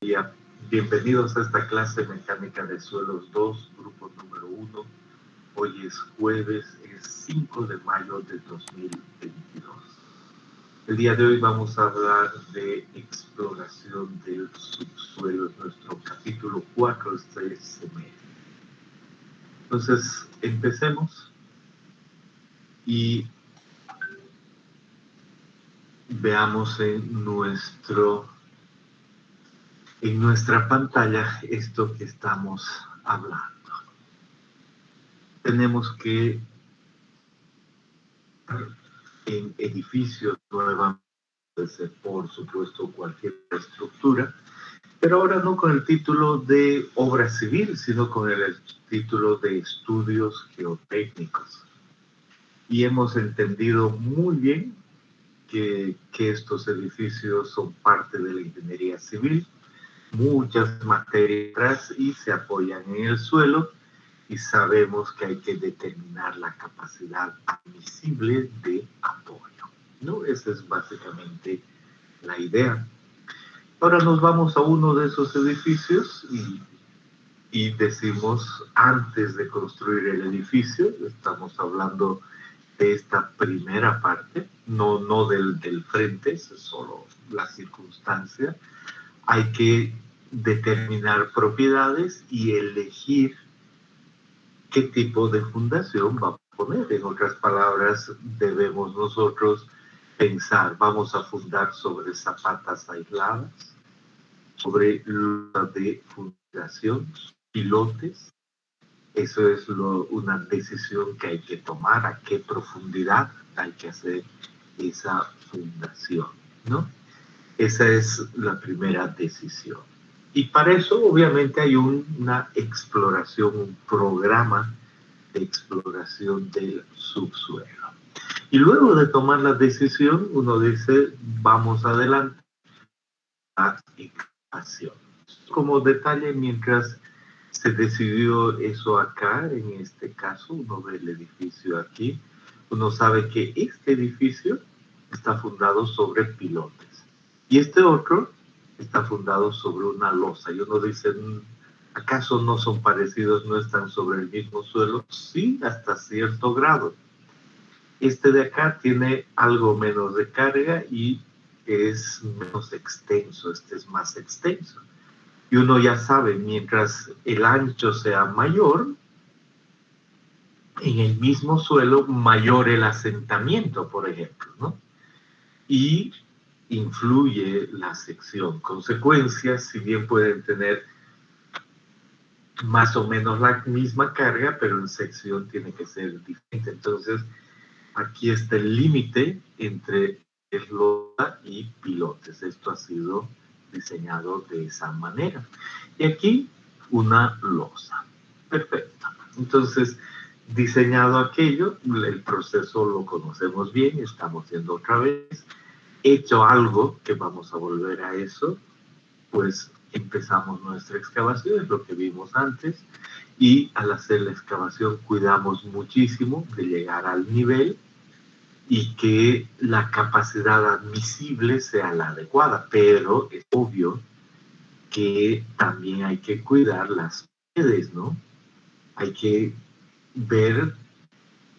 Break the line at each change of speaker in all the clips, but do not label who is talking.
día. Bienvenidos a esta clase mecánica de suelos 2, grupo número 1. Hoy es jueves, es 5 de mayo de 2022. El día de hoy vamos a hablar de exploración del subsuelo, es nuestro capítulo 4 de este semestre. Entonces, empecemos y veamos en nuestra pantalla esto que estamos hablando. Tenemos que en edificios nuevamente, por supuesto, cualquier estructura, pero ahora no con el título de obra civil, sino con el título de estudios geotécnicos. Y hemos entendido muy bien que estos edificios son parte de la ingeniería civil, muchas materias y se apoyan en el suelo, y sabemos que hay que determinar la capacidad admisible de apoyo, ¿no? Esa es básicamente la idea. Ahora nos vamos a uno de esos edificios y decimos, antes de construir el edificio, estamos hablando de esta primera parte, no del frente, es solo la circunstancia. Hay que determinar propiedades y elegir qué tipo de fundación va a poner. En otras palabras, debemos nosotros pensar, vamos a fundar sobre zapatas aisladas, sobre la de fundación, pilotes. Eso es una decisión que hay que tomar, a qué profundidad hay que hacer esa fundación, ¿no? Esa es la primera decisión. Y para eso, obviamente, hay una exploración, un programa de exploración del subsuelo. Y luego de tomar la decisión, uno dice, vamos adelante a excavación. Como detalle, mientras se decidió eso acá, en este caso, uno ve el edificio aquí, uno sabe que este edificio está fundado sobre pilotes. Y este otro está fundado sobre una losa. Y uno dice, ¿acaso no son parecidos, no están sobre el mismo suelo? Sí, hasta cierto grado. Este de acá tiene algo menos de carga y es menos extenso, este es más extenso. Y uno ya sabe, mientras el ancho sea mayor, en el mismo suelo, mayor el asentamiento, por ejemplo, ¿no? Y influye la sección. Consecuencias, si bien pueden tener más o menos la misma carga, pero en sección tiene que ser diferente. Entonces, aquí está el límite entre losa y pilotes. Esto ha sido diseñado de esa manera. Y aquí una losa. Perfecto. Entonces, diseñado aquello, el proceso lo conocemos bien, estamos viendo otra vez. Hecho algo, que vamos a volver a eso, pues empezamos nuestra excavación, es lo que vimos antes, y al hacer la excavación cuidamos muchísimo de llegar al nivel y que la capacidad admisible sea la adecuada, pero es obvio que también hay que cuidar las paredes, ¿no? Hay que ver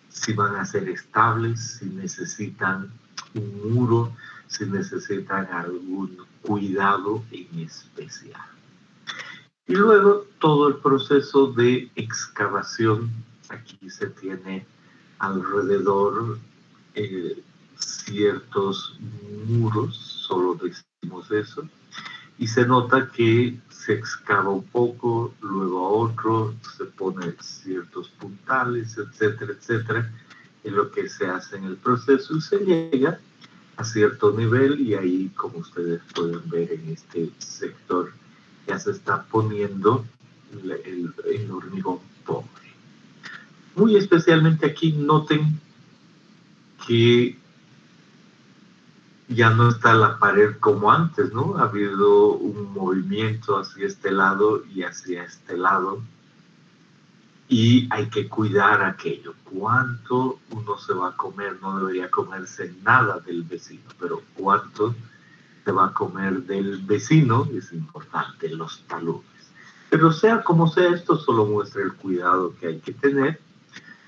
si van a ser estables, si necesitan un muro, si necesitan algún cuidado en especial. Y luego todo el proceso de excavación, aquí se tiene alrededor ciertos muros, solo decimos eso, y se nota que se excava un poco, luego a otro, se pone ciertos puntales, etcétera, etcétera, en lo que se hace en el proceso y se llega a cierto nivel y ahí, como ustedes pueden ver en este sector, ya se está poniendo el hormigón pobre. Muy especialmente aquí noten que ya no está la pared como antes, ¿no? Ha habido un movimiento hacia este lado y hacia este lado y hay que cuidar aquello. ¿Cuánto uno se va a comer? No debería comerse nada del vecino, pero ¿cuánto se va a comer del vecino, es importante, los taludes. Pero sea como sea, esto solo muestra el cuidado que hay que tener,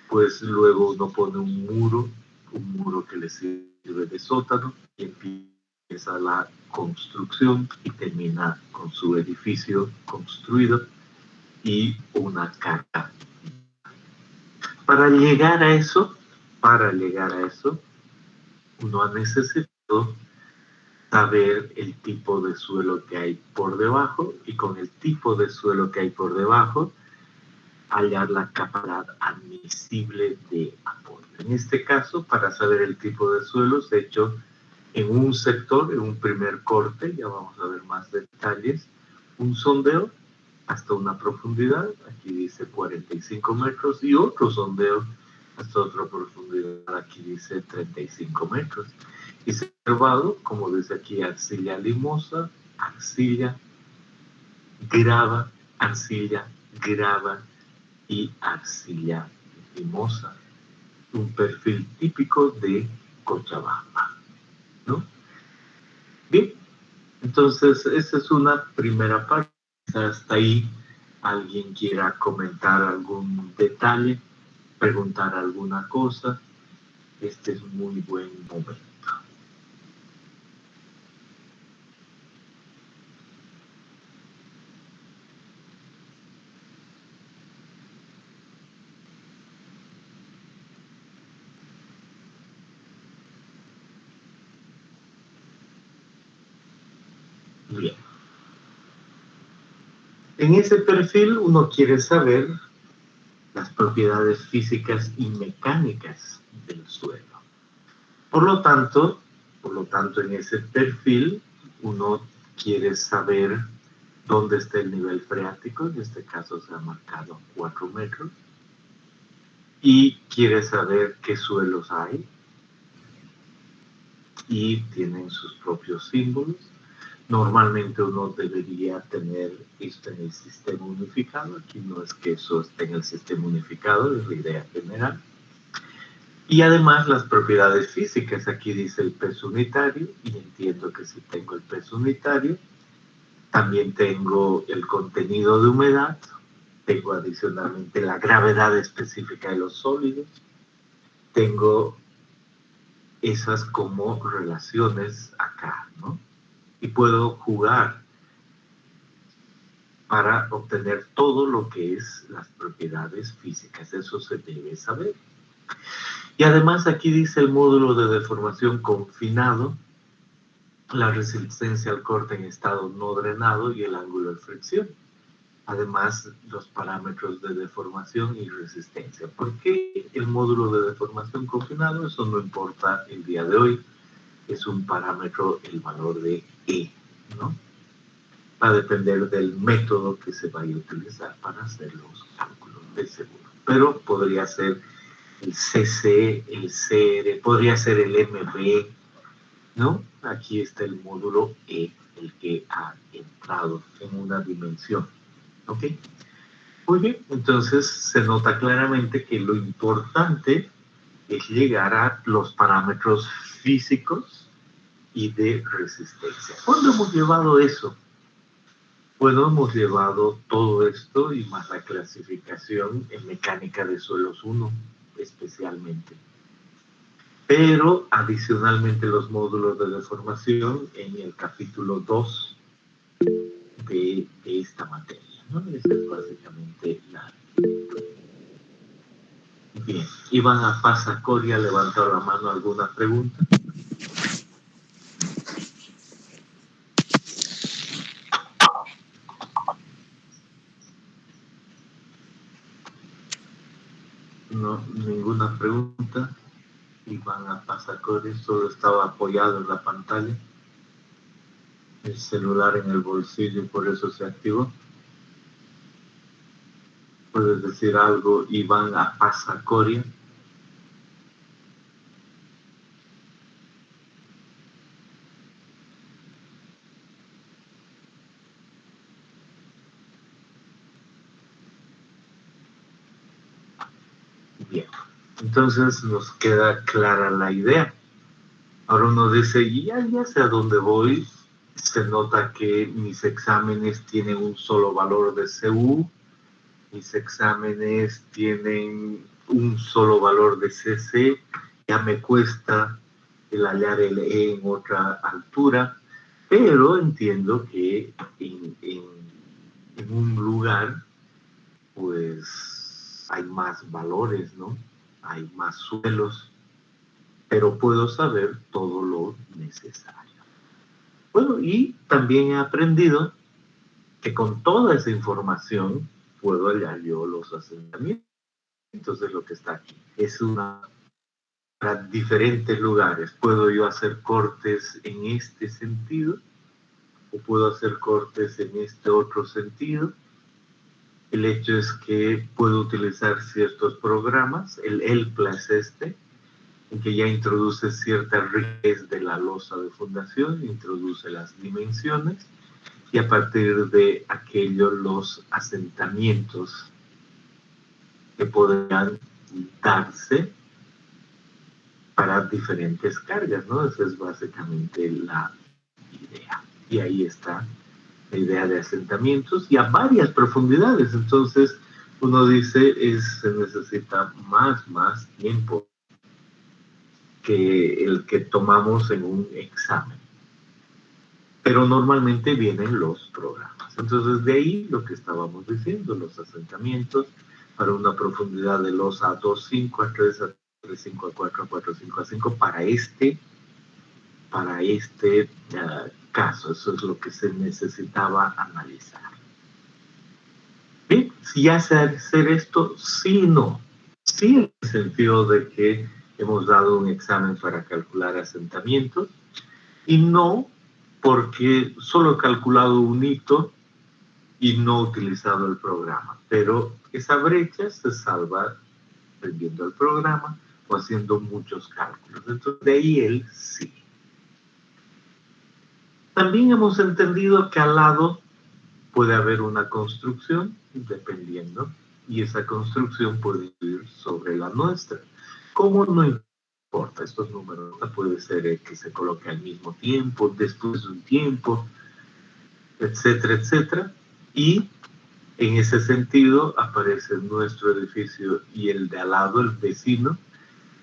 pues luego uno pone un muro que le sirve de sótano y empieza la construcción y termina con su edificio construido y una carga. Para llegar a eso, uno ha necesitado saber el tipo de suelo que hay por debajo y con el tipo de suelo que hay por debajo hallar la capacidad admisible de apoyo. En este caso, para saber el tipo de suelo, se ha hecho en un sector, en un primer corte, ya vamos a ver más detalles, un sondeo hasta una profundidad, aquí dice 45 metros, y otro sondeo hasta otra profundidad, aquí dice 35 metros. Y se ha observado, como dice aquí, arcilla limosa, arcilla, grava y arcilla limosa. Un perfil típico de Cochabamba, ¿no? Bien, entonces esa es una primera parte. Hasta ahí alguien quiera comentar algún detalle, preguntar alguna cosa. Este es un muy buen momento. Bien. En ese perfil uno quiere saber las propiedades físicas y mecánicas del suelo. Por lo tanto, en ese perfil uno quiere saber dónde está el nivel freático, en este caso se ha marcado 4 metros, y quiere saber qué suelos hay, y tienen sus propios símbolos. Normalmente uno debería tener esto en el sistema unificado, aquí no es que eso esté en el sistema unificado, es la idea general. Y además las propiedades físicas, aquí dice el peso unitario, y entiendo que si tengo el peso unitario, también tengo el contenido de humedad, tengo adicionalmente la gravedad específica de los sólidos, tengo esas como relaciones acá, ¿no? Y puedo jugar para obtener todo lo que es las propiedades físicas, eso se debe saber. Y además aquí dice el módulo de deformación confinado, la resistencia al corte en estado no drenado y el ángulo de fricción. Además, los parámetros de deformación y resistencia. ¿Por qué el módulo de deformación confinado? Eso no importa el día de hoy. Es un parámetro, el valor de E, ¿no? Va a depender del método que se vaya a utilizar para hacer los cálculos de seguro. Pero podría ser el CC, el CR, podría ser el MB, ¿no? Aquí está el módulo E, el que ha entrado en una dimensión, ¿ok? Muy bien, entonces se nota claramente que lo importante es llegar a los parámetros físicos y de resistencia. ¿Cuándo hemos llevado eso? Bueno, hemos llevado todo esto y más la clasificación en mecánica de suelos 1, especialmente. Pero adicionalmente los módulos de deformación en el capítulo 2 de esta materia, ¿no? Esa es básicamente la... Bien, Iván Apaza Coria, levantado la mano, ¿alguna pregunta? No, ninguna pregunta. Iván Apaza Coria solo estaba apoyado en la pantalla. El celular en el bolsillo, por eso se activó. ¿Puedes decir algo, Iván Apaza Coria? Bien, entonces nos queda clara la idea. Ahora uno dice, ya sé a dónde voy, Se nota que mis exámenes tienen un solo valor de CU, mis exámenes tienen un solo valor de CC, ya me cuesta el hallar el E en otra altura, pero entiendo que en un lugar pues hay más valores, ¿no? Hay más suelos, pero puedo saber todo lo necesario. Bueno, y también he aprendido que con toda esa información puedo hallar yo los asentamientos de lo que está aquí. Es una para diferentes lugares. Puedo yo hacer cortes en este sentido o puedo hacer cortes en este otro sentido. El hecho es que puedo utilizar ciertos programas. El ELPLA es este, en que ya introduce cierta rigidez de la losa de fundación, introduce las dimensiones y a partir de aquello los asentamientos que podrían darse para diferentes cargas, ¿no? Esa es básicamente la idea. Y ahí está la idea de asentamientos y a varias profundidades. Entonces, uno dice, se necesita más tiempo que el que tomamos en un examen. Pero normalmente vienen los programas. Entonces, de ahí lo que estábamos diciendo, los asentamientos para una profundidad de los A2.5, A3, A3.5, A4, A4.5, A5 para este caso. Eso es lo que se necesitaba analizar. Bien, si ya sé hacer esto, sí y no. Sí, en el sentido de que hemos dado un examen para calcular asentamientos y no porque solo he calculado un hito y no he utilizado el programa. Pero esa brecha se salva aprendiendo el programa o haciendo muchos cálculos. Entonces, de ahí el sí. También hemos entendido que al lado puede haber una construcción, dependiendo, y esa construcción puede ir sobre la nuestra. ¿Cómo? No importa, estos números puede ser que se coloque al mismo tiempo, después de un tiempo, etcétera, etcétera. Y en ese sentido aparece nuestro edificio y el de al lado, el vecino,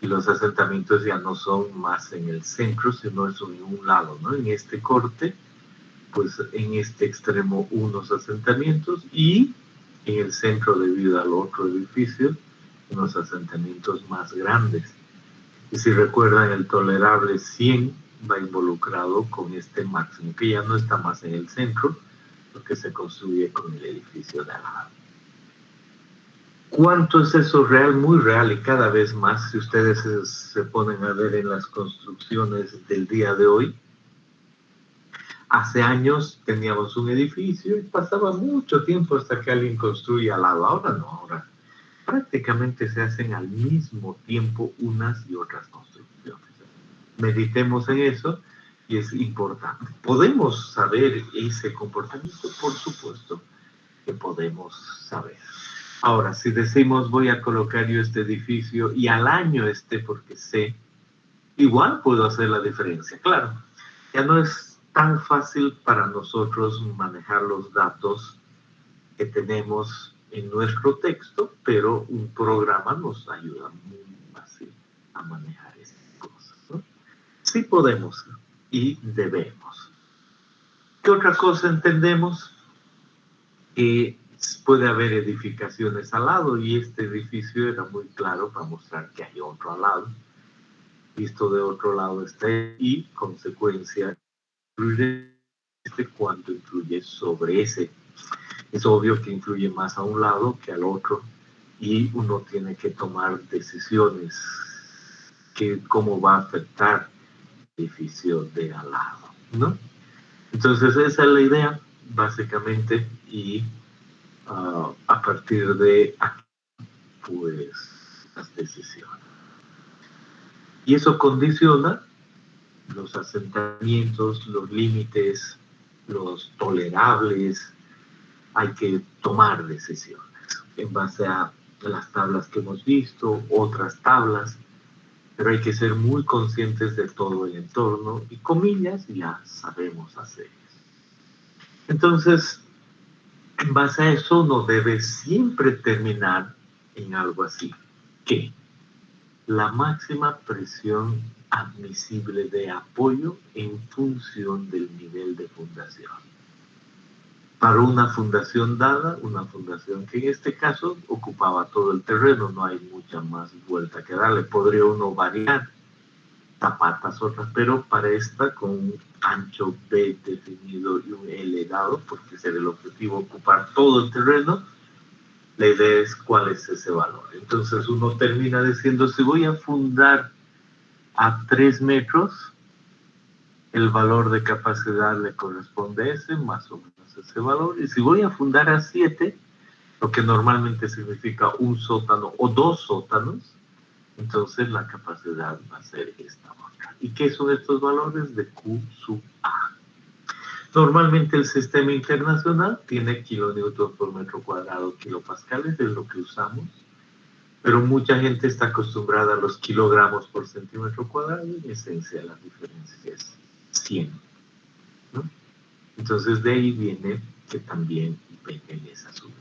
y los asentamientos ya no son más en el centro, sino son en un lado, ¿no? En este corte, pues en este extremo unos asentamientos y en el centro debido al otro edificio unos asentamientos más grandes. Y si recuerdan, el tolerable 100 va involucrado con este máximo, que ya no está más en el centro, porque se construye con el edificio de al lado. ¿Cuánto es eso real? Muy real y cada vez más, si ustedes se ponen a ver en las construcciones del día de hoy. Hace años teníamos un edificio y pasaba mucho tiempo hasta que alguien construía al lado. Ahora no, ahora prácticamente se hacen al mismo tiempo unas y otras construcciones. Meditemos en eso y es importante. ¿Podemos saber ese comportamiento? Por supuesto que podemos saber. Ahora, si decimos voy a colocar yo este edificio y al año porque sé, igual puedo hacer la diferencia. Claro, ya no es tan fácil para nosotros manejar los datos que tenemos en nuestro texto, pero un programa nos ayuda muy fácil a manejar esas cosas, ¿no? Sí podemos y debemos. ¿Qué otra cosa entendemos? Que puede haber edificaciones al lado y este edificio era muy claro para mostrar que hay otro al lado. Visto de otro lado está y consecuencia influye cuánto influye sobre ese. Es obvio que influye más a un lado que al otro y uno tiene que tomar decisiones que cómo va a afectar el edificio de al lado, ¿no? Entonces esa es la idea básicamente y a partir de aquí pues las decisiones. Y eso condiciona los asentamientos, los límites, los tolerables. Hay que tomar decisiones en base a las tablas que hemos visto, otras tablas, pero hay que ser muy conscientes de todo el entorno y comillas ya sabemos hacer. Entonces, en base a eso uno debe siempre terminar en algo así, que la máxima presión admisible de apoyo en función del nivel de fundación. Para una fundación dada, una fundación que en este caso ocupaba todo el terreno, no hay mucha más vuelta que darle, podría uno variar zapatas otras, pero para esta con un ancho B definido y un L dado, porque ese era el objetivo, ocupar todo el terreno, la idea es cuál es ese valor. Entonces uno termina diciendo, si voy a fundar a 3 metros, el valor de capacidad le corresponde a ese, más o menos ese valor, y si voy a fundar a 7, lo que normalmente significa un sótano o 2 sótanos, entonces la capacidad va a ser esta otra. ¿Y qué son estos valores de Q sub A? Normalmente el sistema internacional tiene kilonewtons por metro cuadrado, kilopascales, es lo que usamos, pero mucha gente está acostumbrada a los kilogramos por centímetro cuadrado y en esencia la diferencia es 100, ¿no? Entonces de ahí viene que también venga esa suma.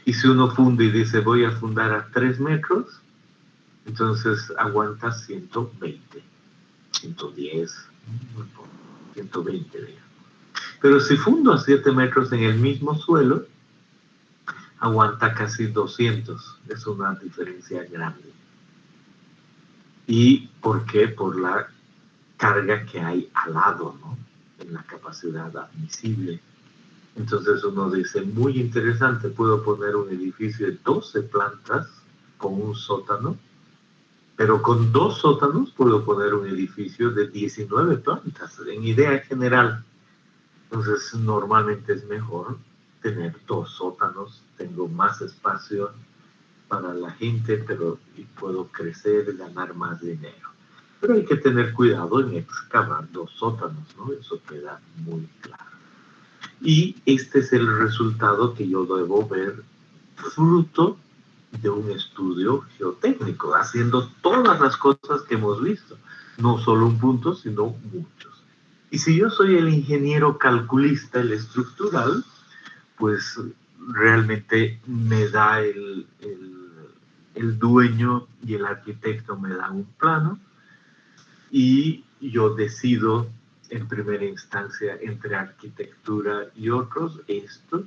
Y si uno funde y dice voy a fundar a 3 metros, entonces aguanta 120, 110, 120, digamos. Pero si fundo a 7 metros en el mismo suelo, aguanta casi 200. Es una diferencia grande. ¿Y por qué? Por la carga que hay al lado, ¿no? En la capacidad admisible. Entonces uno dice, muy interesante, puedo poner un edificio de 12 plantas con un sótano, pero con 2 sótanos puedo poner un edificio de 19 plantas, en idea general. Entonces normalmente es mejor tener 2 sótanos, tengo más espacio para la gente, pero y puedo crecer, ganar más dinero. Pero hay que tener cuidado en excavar 2 sótanos, ¿no? Eso queda muy claro. Y este es el resultado que yo debo ver fruto de un estudio geotécnico, haciendo todas las cosas que hemos visto, no solo un punto, sino muchos. Y si yo soy el ingeniero calculista, el estructural, pues realmente me da el dueño y el arquitecto me dan un plano y yo decido en primera instancia entre arquitectura y otros esto,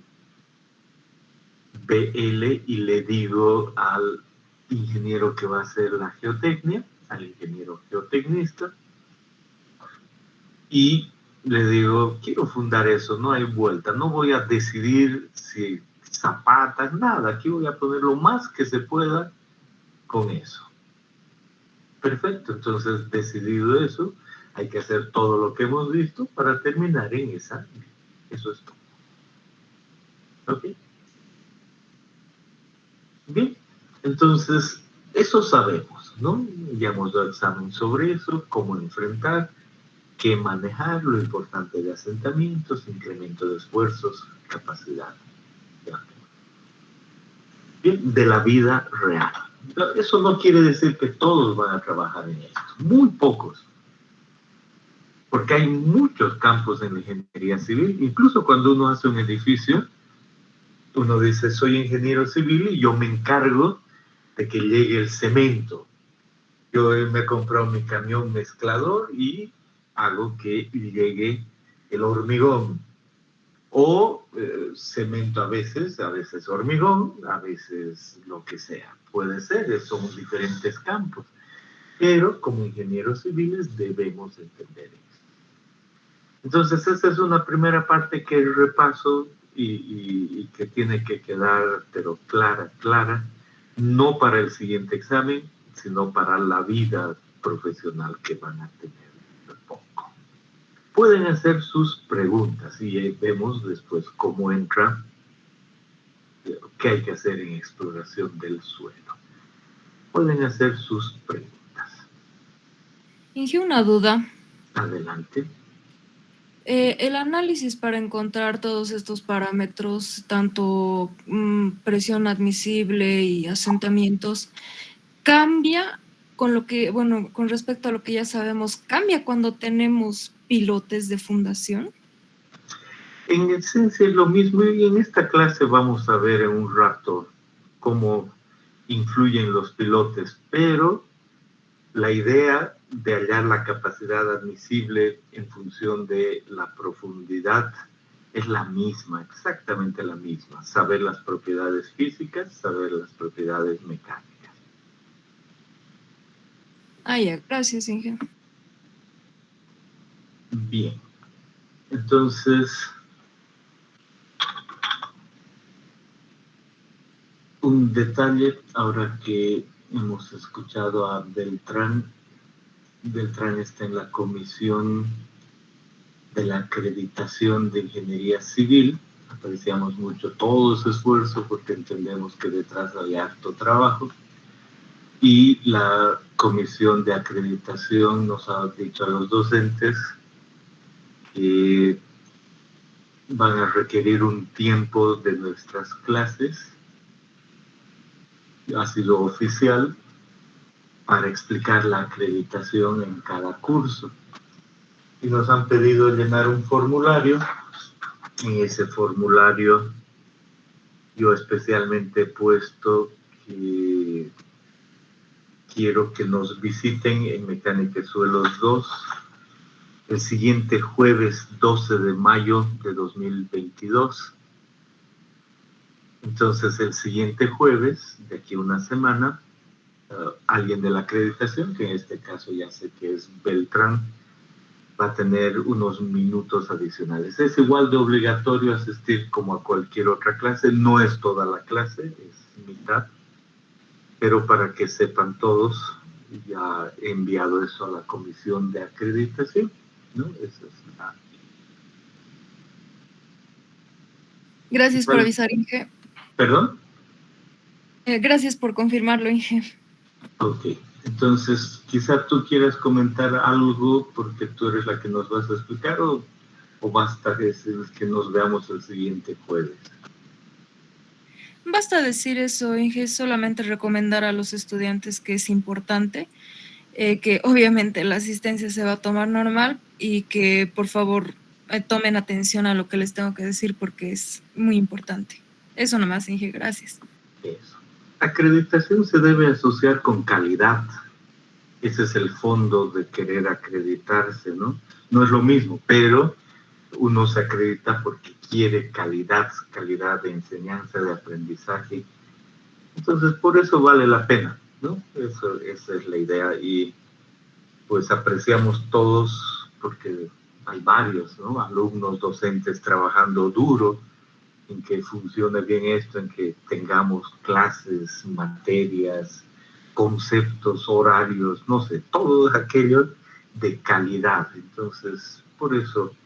BL, y le digo al ingeniero que va a hacer la geotecnia, al ingeniero geotecnista, y le digo, quiero fundar eso, no hay vuelta, no voy a decidir si zapatas, nada, aquí voy a poner lo más que se pueda con eso. Perfecto, entonces decidido eso, hay que hacer todo lo que hemos visto para terminar en esa. Eso es todo. ¿Ok? Bien, entonces eso sabemos, ¿no? Ya hemos dado examen sobre eso, cómo enfrentar, qué manejar, lo importante de asentamientos, incremento de esfuerzos, capacidad. Bien, de la vida real. Eso no quiere decir que todos van a trabajar en esto, muy pocos, porque hay muchos campos en la ingeniería civil, incluso cuando uno hace un edificio, uno dice, soy ingeniero civil y yo me encargo de que llegue el cemento. Yo me he comprado mi camión mezclador y hago que llegue el hormigón. O cemento a veces hormigón, a veces lo que sea. Puede ser, somos diferentes campos. Pero como ingenieros civiles debemos entender eso. Entonces esa es una primera parte que repaso y que tiene que quedar, pero clara, no para el siguiente examen, sino para la vida profesional que van a tener poco. Pueden hacer sus preguntas y vemos después cómo entra, qué hay que hacer en exploración del suelo. Pueden hacer sus preguntas.
Inge, una duda.
Adelante.
El análisis para encontrar todos estos parámetros, tanto presión admisible y asentamientos, ¿cambia con respecto a lo que ya sabemos, ¿cambia cuando tenemos pilotes de fundación?
En esencia es lo mismo y en esta clase vamos a ver en un rato cómo influyen los pilotes, pero la idea de hallar la capacidad admisible en función de la profundidad es la misma, exactamente la misma. Saber las propiedades físicas, saber las propiedades mecánicas.
Ah, ya, gracias, Inge.
Bien, entonces, un detalle, ahora que hemos escuchado a Beltrán, Beltrán está en la comisión de la acreditación de ingeniería civil. Apreciamos mucho todo su esfuerzo porque entendemos que detrás hay harto trabajo. Y la comisión de acreditación nos ha dicho a los docentes que van a requerir un tiempo de nuestras clases, ha sido oficial, para explicar la acreditación en cada curso. Y nos han pedido llenar un formulario. En ese formulario yo especialmente he puesto que quiero que nos visiten en Mecánica de Suelos 2 el siguiente jueves 12 de mayo de 2022. Entonces el siguiente jueves, de aquí a una semana, alguien de la acreditación, que en este caso ya sé que es Beltrán, va a tener unos minutos adicionales. Es igual de obligatorio asistir como a cualquier otra clase, no es toda la clase, es mitad, pero para que sepan todos, ya he enviado eso a la comisión de acreditación, ¿no? Eso es la...
Gracias por
¿Cuál?
avisar, Inge.
¿Perdón?
Gracias por confirmarlo, Inge.
Ok, entonces quizá tú quieras comentar algo porque tú eres la que nos vas a explicar o basta decir que nos veamos el siguiente jueves.
Basta decir eso, Inge, solamente recomendar a los estudiantes que es importante, que obviamente la asistencia se va a tomar normal y que por favor tomen atención a lo que les tengo que decir porque es muy importante. Eso nomás, Inge, gracias.
Eso. Acreditación se debe asociar con calidad. Ese es el fondo de querer acreditarse, ¿no? No es lo mismo, pero uno se acredita porque quiere calidad, calidad de enseñanza, de aprendizaje. Entonces, por eso vale la pena, ¿no? Eso, esa es la idea y pues apreciamos todos porque hay varios, ¿no? Alumnos, docentes trabajando duro en que funcione bien esto, en que tengamos clases, materias, conceptos, horarios, no sé, todo aquello de calidad. Entonces, por eso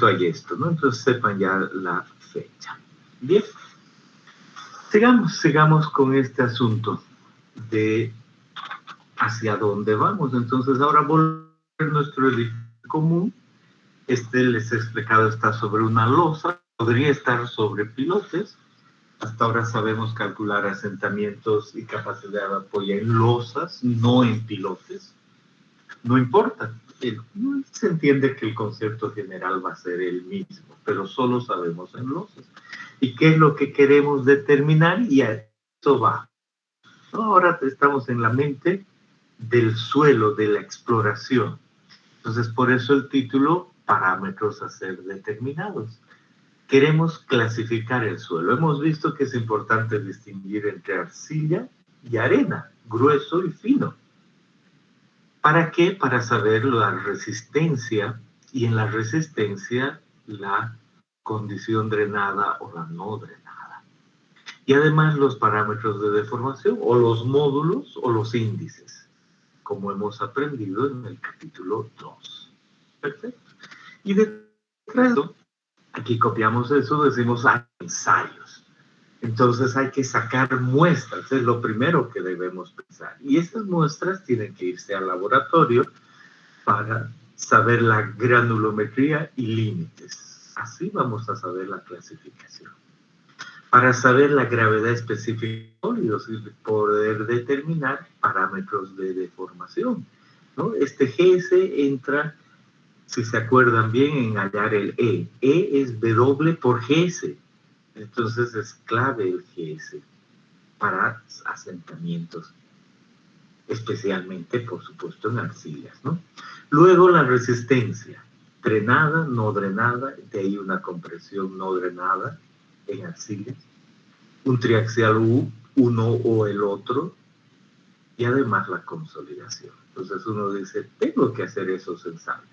hay esto, ¿no? Entonces sepan ya la fecha. Bien, sigamos con este asunto de hacia dónde vamos. Entonces, ahora volver a nuestro edificio común. Les he explicado, está sobre una losa, podría estar sobre pilotes. Hasta ahora sabemos calcular asentamientos y capacidad de apoyo en losas, no en pilotes. No importa, se entiende que el concepto general va a ser el mismo, pero solo sabemos en losas. ¿Y qué es lo que queremos determinar? Y a eso va. Ahora estamos en la mente del suelo, de la exploración. Entonces, por eso el título, parámetros a ser determinados. Queremos clasificar el suelo. Hemos visto que es importante distinguir entre arcilla y arena, grueso y fino. ¿Para qué? Para saber la resistencia y en la resistencia la condición drenada o la no drenada. Y además los parámetros de deformación o los módulos o los índices, como hemos aprendido en el capítulo 2. Perfecto. Y detrás de eso, aquí copiamos eso, decimos ensayos. Entonces hay que sacar muestras, es lo primero que debemos pensar. Y esas muestras tienen que irse al laboratorio para saber la granulometría y límites. Así vamos a saber la clasificación. para saber la gravedad específica y poder determinar parámetros de deformación, ¿no? Este GS entra, si se acuerdan bien, en hallar el E. E es W por GS. Entonces es clave el GS para asentamientos, especialmente, por supuesto, en arcillas, ¿no? Luego la resistencia, drenada, no drenada, de ahí una compresión no drenada en arcillas, un triaxial U, uno o el otro, y además la consolidación. Entonces uno dice, tengo que hacer esos ensayos.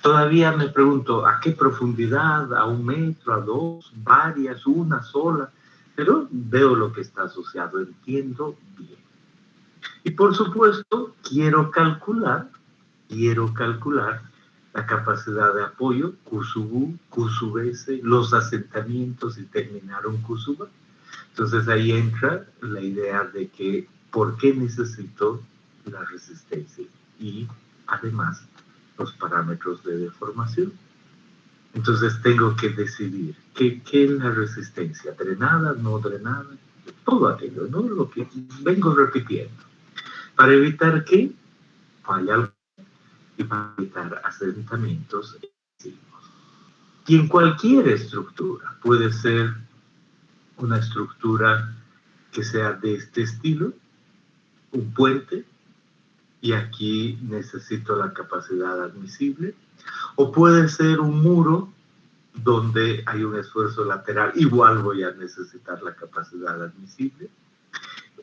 Todavía me pregunto, ¿a qué profundidad? ¿A 1 metro? ¿A 2? ¿Varias? ¿Una sola? Pero veo lo que está asociado, entiendo bien. Y por supuesto, quiero calcular la capacidad de apoyo, Q sub U, Q sub S, los asentamientos y terminar un Q sub A. Entonces ahí entra la idea de que ¿por qué necesito la resistencia? Y además los parámetros de deformación. Entonces tengo que decidir qué es la resistencia, drenada, no drenada, todo aquello, ¿no? Lo que vengo repitiendo. Para evitar que falla y para evitar asentamientos excesivos. Y en cualquier estructura, puede ser una estructura que sea de este estilo, un puente, y aquí necesito la capacidad admisible, o puede ser un muro donde hay un esfuerzo lateral, igual voy a necesitar la capacidad admisible,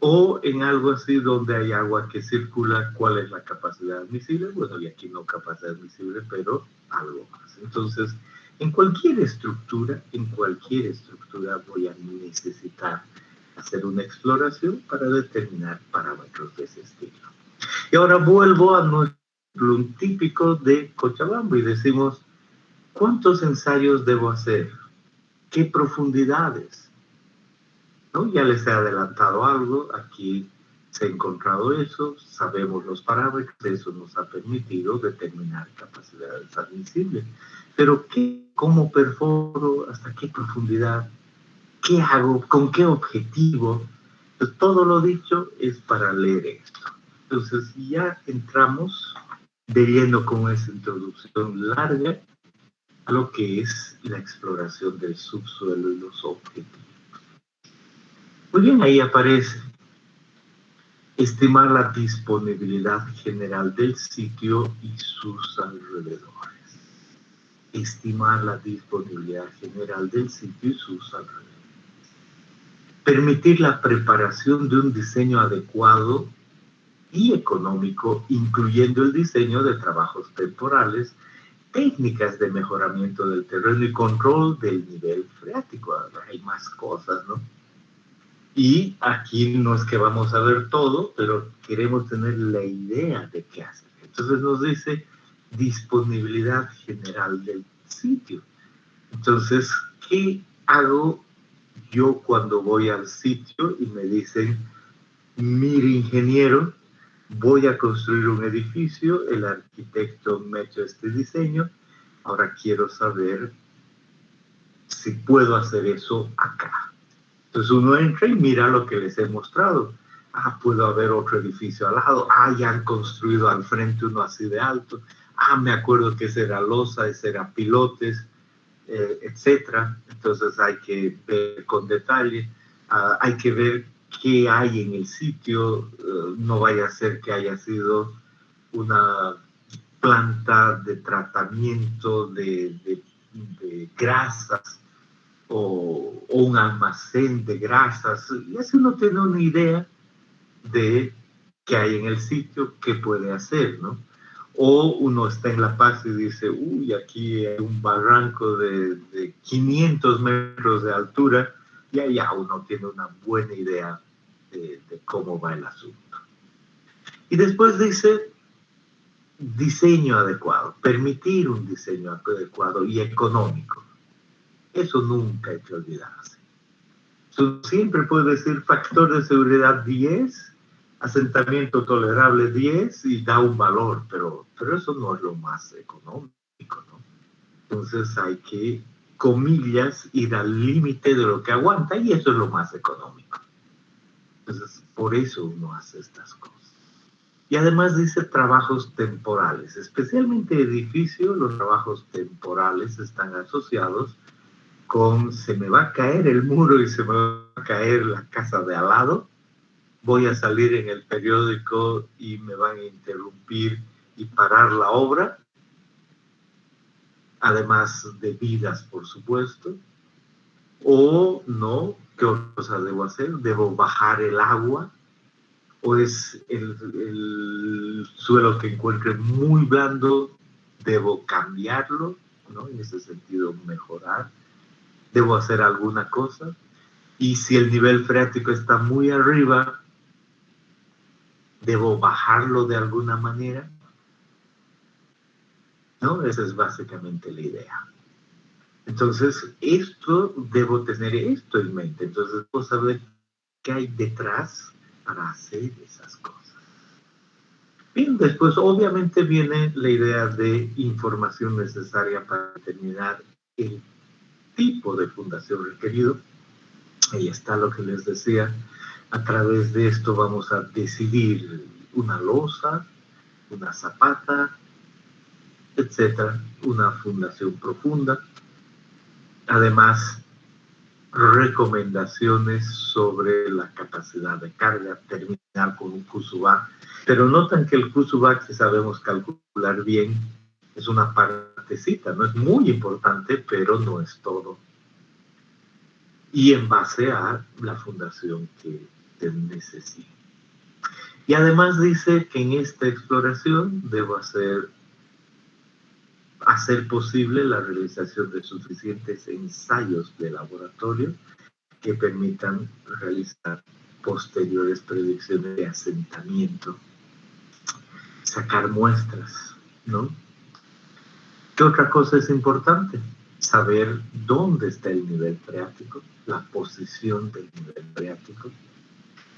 o en algo así donde hay agua que circula, ¿cuál es la capacidad admisible? Bueno, y aquí no capacidad admisible, pero algo más. Entonces, en cualquier estructura voy a necesitar hacer una exploración para determinar parámetros de ese estilo. Y ahora vuelvo a nuestro ejemplo típico de Cochabamba y decimos, ¿cuántos ensayos debo hacer? ¿Qué profundidades? ¿No? Ya les he adelantado algo, aquí se ha encontrado eso, sabemos los parámetros, eso nos ha permitido determinar capacidades admisibles. Pero ¿cómo perforo? ¿Hasta qué profundidad? ¿Qué hago? ¿Con qué objetivo? Pues todo lo dicho es para leer esto. Entonces ya entramos de lleno con esa introducción larga a lo que es la exploración del subsuelo y los objetivos. Muy bien, ahí aparece estimar la disponibilidad general del sitio y sus alrededores. Estimar la disponibilidad general del sitio y sus alrededores. Permitir la preparación de un diseño adecuado y económico, incluyendo el diseño de trabajos temporales, técnicas de mejoramiento del terreno y control del nivel freático. Hay más cosas, ¿no? Y aquí no es que vamos a ver todo, pero queremos tener la idea de qué hacer. Entonces nos dice disponibilidad general del sitio. Entonces, ¿qué hago yo cuando voy al sitio y me dicen, mire ingeniero, voy a construir un edificio, el arquitecto me ha hecho este diseño, ahora quiero saber si puedo hacer eso acá? Entonces uno entra y mira lo que les he mostrado. Ah, puede haber otro edificio al lado. Ah, ya han construido al frente uno así de alto. Ah, me acuerdo que ese era losa, ese era pilotes, etcétera. Entonces hay que ver con detalle. Hay que ver qué hay en el sitio. No vaya a ser que haya sido una planta de tratamiento de grasas o un almacén de grasas, y así uno tiene una idea de qué hay en el sitio, qué puede hacer, ¿no? O uno está en La Paz y dice, uy, aquí hay un barranco de 500 metros de altura, y allá uno tiene una buena idea de cómo va el asunto. Y después dice, diseño adecuado, permitir un diseño adecuado y económico. Eso nunca hay que olvidarse. Siempre puede decir factor de seguridad 10, asentamiento tolerable 10 y da un valor, pero eso no es lo más económico, ¿no? Entonces hay que comillas, ir al límite de lo que aguanta, y eso es lo más económico. Entonces, por eso uno hace estas cosas. Y además dice trabajos temporales, especialmente edificio, los trabajos temporales están asociados con se me va a caer el muro y se me va a caer la casa de al lado, voy a salir en el periódico y me van a interrumpir y parar la obra, además de vidas, por supuesto. O no, ¿qué otra cosa debo hacer? Debo bajar el agua, o es el suelo que encuentre muy blando, debo cambiarlo, ¿no? En ese sentido, mejorar. Debo hacer alguna cosa. Y si el nivel freático está muy arriba, debo bajarlo de alguna manera, ¿no? Esa es básicamente la idea. Entonces, debo tener esto en mente. Entonces, debo saber qué hay detrás para hacer esas cosas. Bien, después obviamente viene la idea de información necesaria para determinar el tipo de fundación requerido. Ahí está lo que les decía. A través de esto vamos a decidir una losa, una zapata, etcétera, una fundación profunda. Además, recomendaciones sobre la capacidad de carga, terminar con un Kusuba. Pero notan que el Kusuba, que sabemos calcular bien, es una partecita, no es muy importante, pero no es todo. Y en base a la fundación que se necesita. Y además dice que en esta exploración debo hacer posible la realización de suficientes ensayos de laboratorio que permitan realizar posteriores predicciones de asentamiento, sacar muestras, ¿no? ¿Qué otra cosa es importante? Saber dónde está el nivel freático, la posición del nivel freático.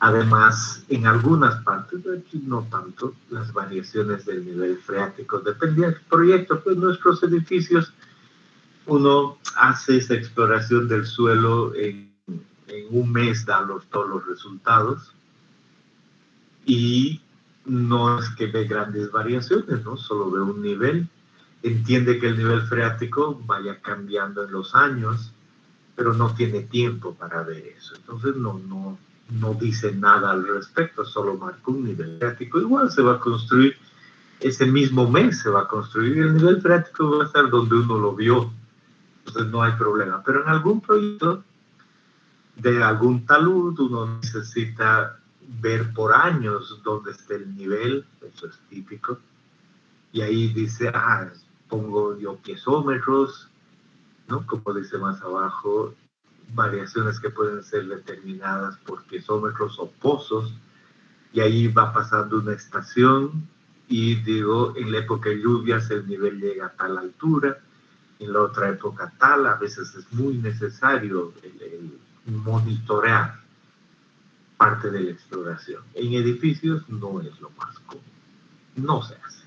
Además, en algunas partes, aquí no tanto, las variaciones del nivel freático. Depende del proyecto, pues nuestros edificios, uno hace esa exploración del suelo en un mes, da todos los resultados, y no es que ve grandes variaciones, ¿no? Solo ve un nivel. Entiende que el nivel freático vaya cambiando en los años, pero no tiene tiempo para ver eso. Entonces no dice nada al respecto, solo marca un nivel freático. Igual se va a construir, ese mismo mes se va a construir, y el nivel freático va a estar donde uno lo vio. Entonces no hay problema. Pero en algún proyecto de algún talud uno necesita ver por años dónde está el nivel, eso es típico. Y ahí dice, pongo yo piezómetros, ¿no? Como dice más abajo, variaciones que pueden ser determinadas por piezómetros o pozos, y ahí va pasando una estación y digo, en la época de lluvias el nivel llega a tal altura, en la otra época tal, a veces es muy necesario el monitorear parte de la exploración. En edificios no es lo más común, no se hace.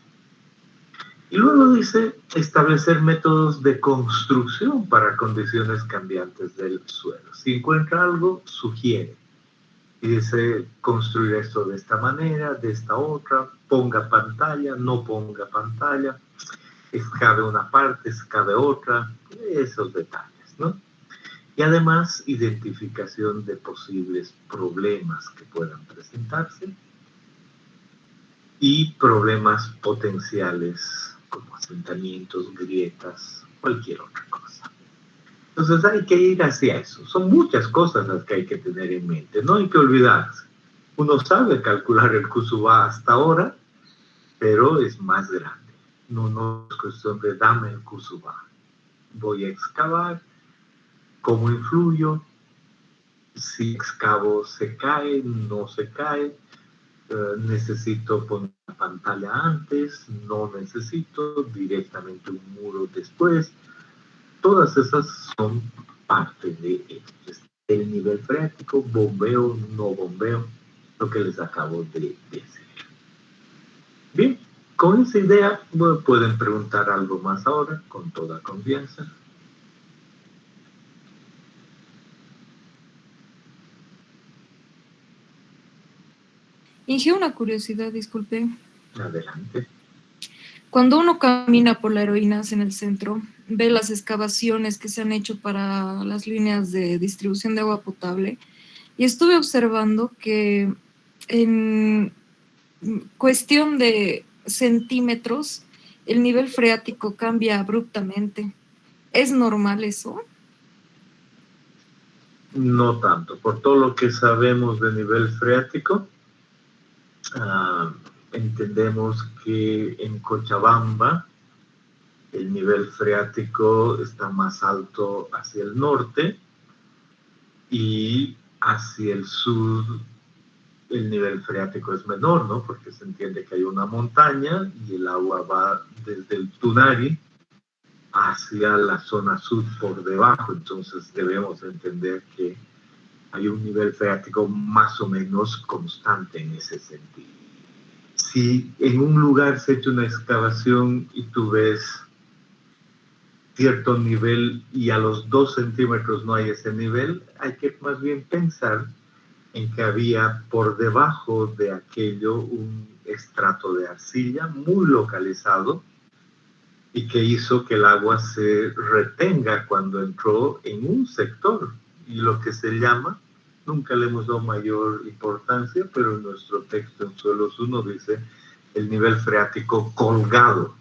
Y luego dice establecer métodos de construcción para condiciones cambiantes del suelo. Si encuentra algo, sugiere. Y dice construir esto de esta manera, de esta otra, ponga pantalla, no ponga pantalla, excabe una parte, excabe otra, esos detalles, ¿no? Y además identificación de posibles problemas que puedan presentarse y problemas potenciales como asentamientos, grietas, cualquier otra cosa. Entonces hay que ir hacia eso. Son muchas cosas las que hay que tener en mente. No hay que olvidarse. Uno sabe calcular el Kusuba hasta ahora, pero es más grande. No es cuestión de dame el Kusuba. Voy a excavar, cómo influyo, si excavo se cae, no se cae, necesito poner la pantalla antes, no necesito, directamente un muro después. Todas esas son parte de esto. El nivel freático, bombeo, no bombeo, lo que les acabo de decir. Bien, con esa idea pueden preguntar algo más ahora, con toda confianza.
Inge, una curiosidad, disculpe.
Adelante.
Cuando uno camina por la Heroínas en el centro, ve las excavaciones que se han hecho para las líneas de distribución de agua potable y estuve observando que en cuestión de centímetros el nivel freático cambia abruptamente. ¿Es normal eso?
No tanto. Por todo lo que sabemos de nivel freático, ah, entendemos que en Cochabamba el nivel freático está más alto hacia el norte y hacia el sur el nivel freático es menor, ¿no? Porque se entiende que hay una montaña y el agua va desde el Tunari hacia la zona sur por debajo, entonces debemos entender que hay un nivel freático más o menos constante en ese sentido. Si en un lugar se ha hecho una excavación y tú ves cierto nivel y a los 2 centímetros no hay ese nivel, hay que más bien pensar en que había por debajo de aquello un estrato de arcilla muy localizado y que hizo que el agua se retenga cuando entró en un sector y lo que se llama, nunca le hemos dado mayor importancia, pero en nuestro texto en suelos 1 dice el nivel freático colgado.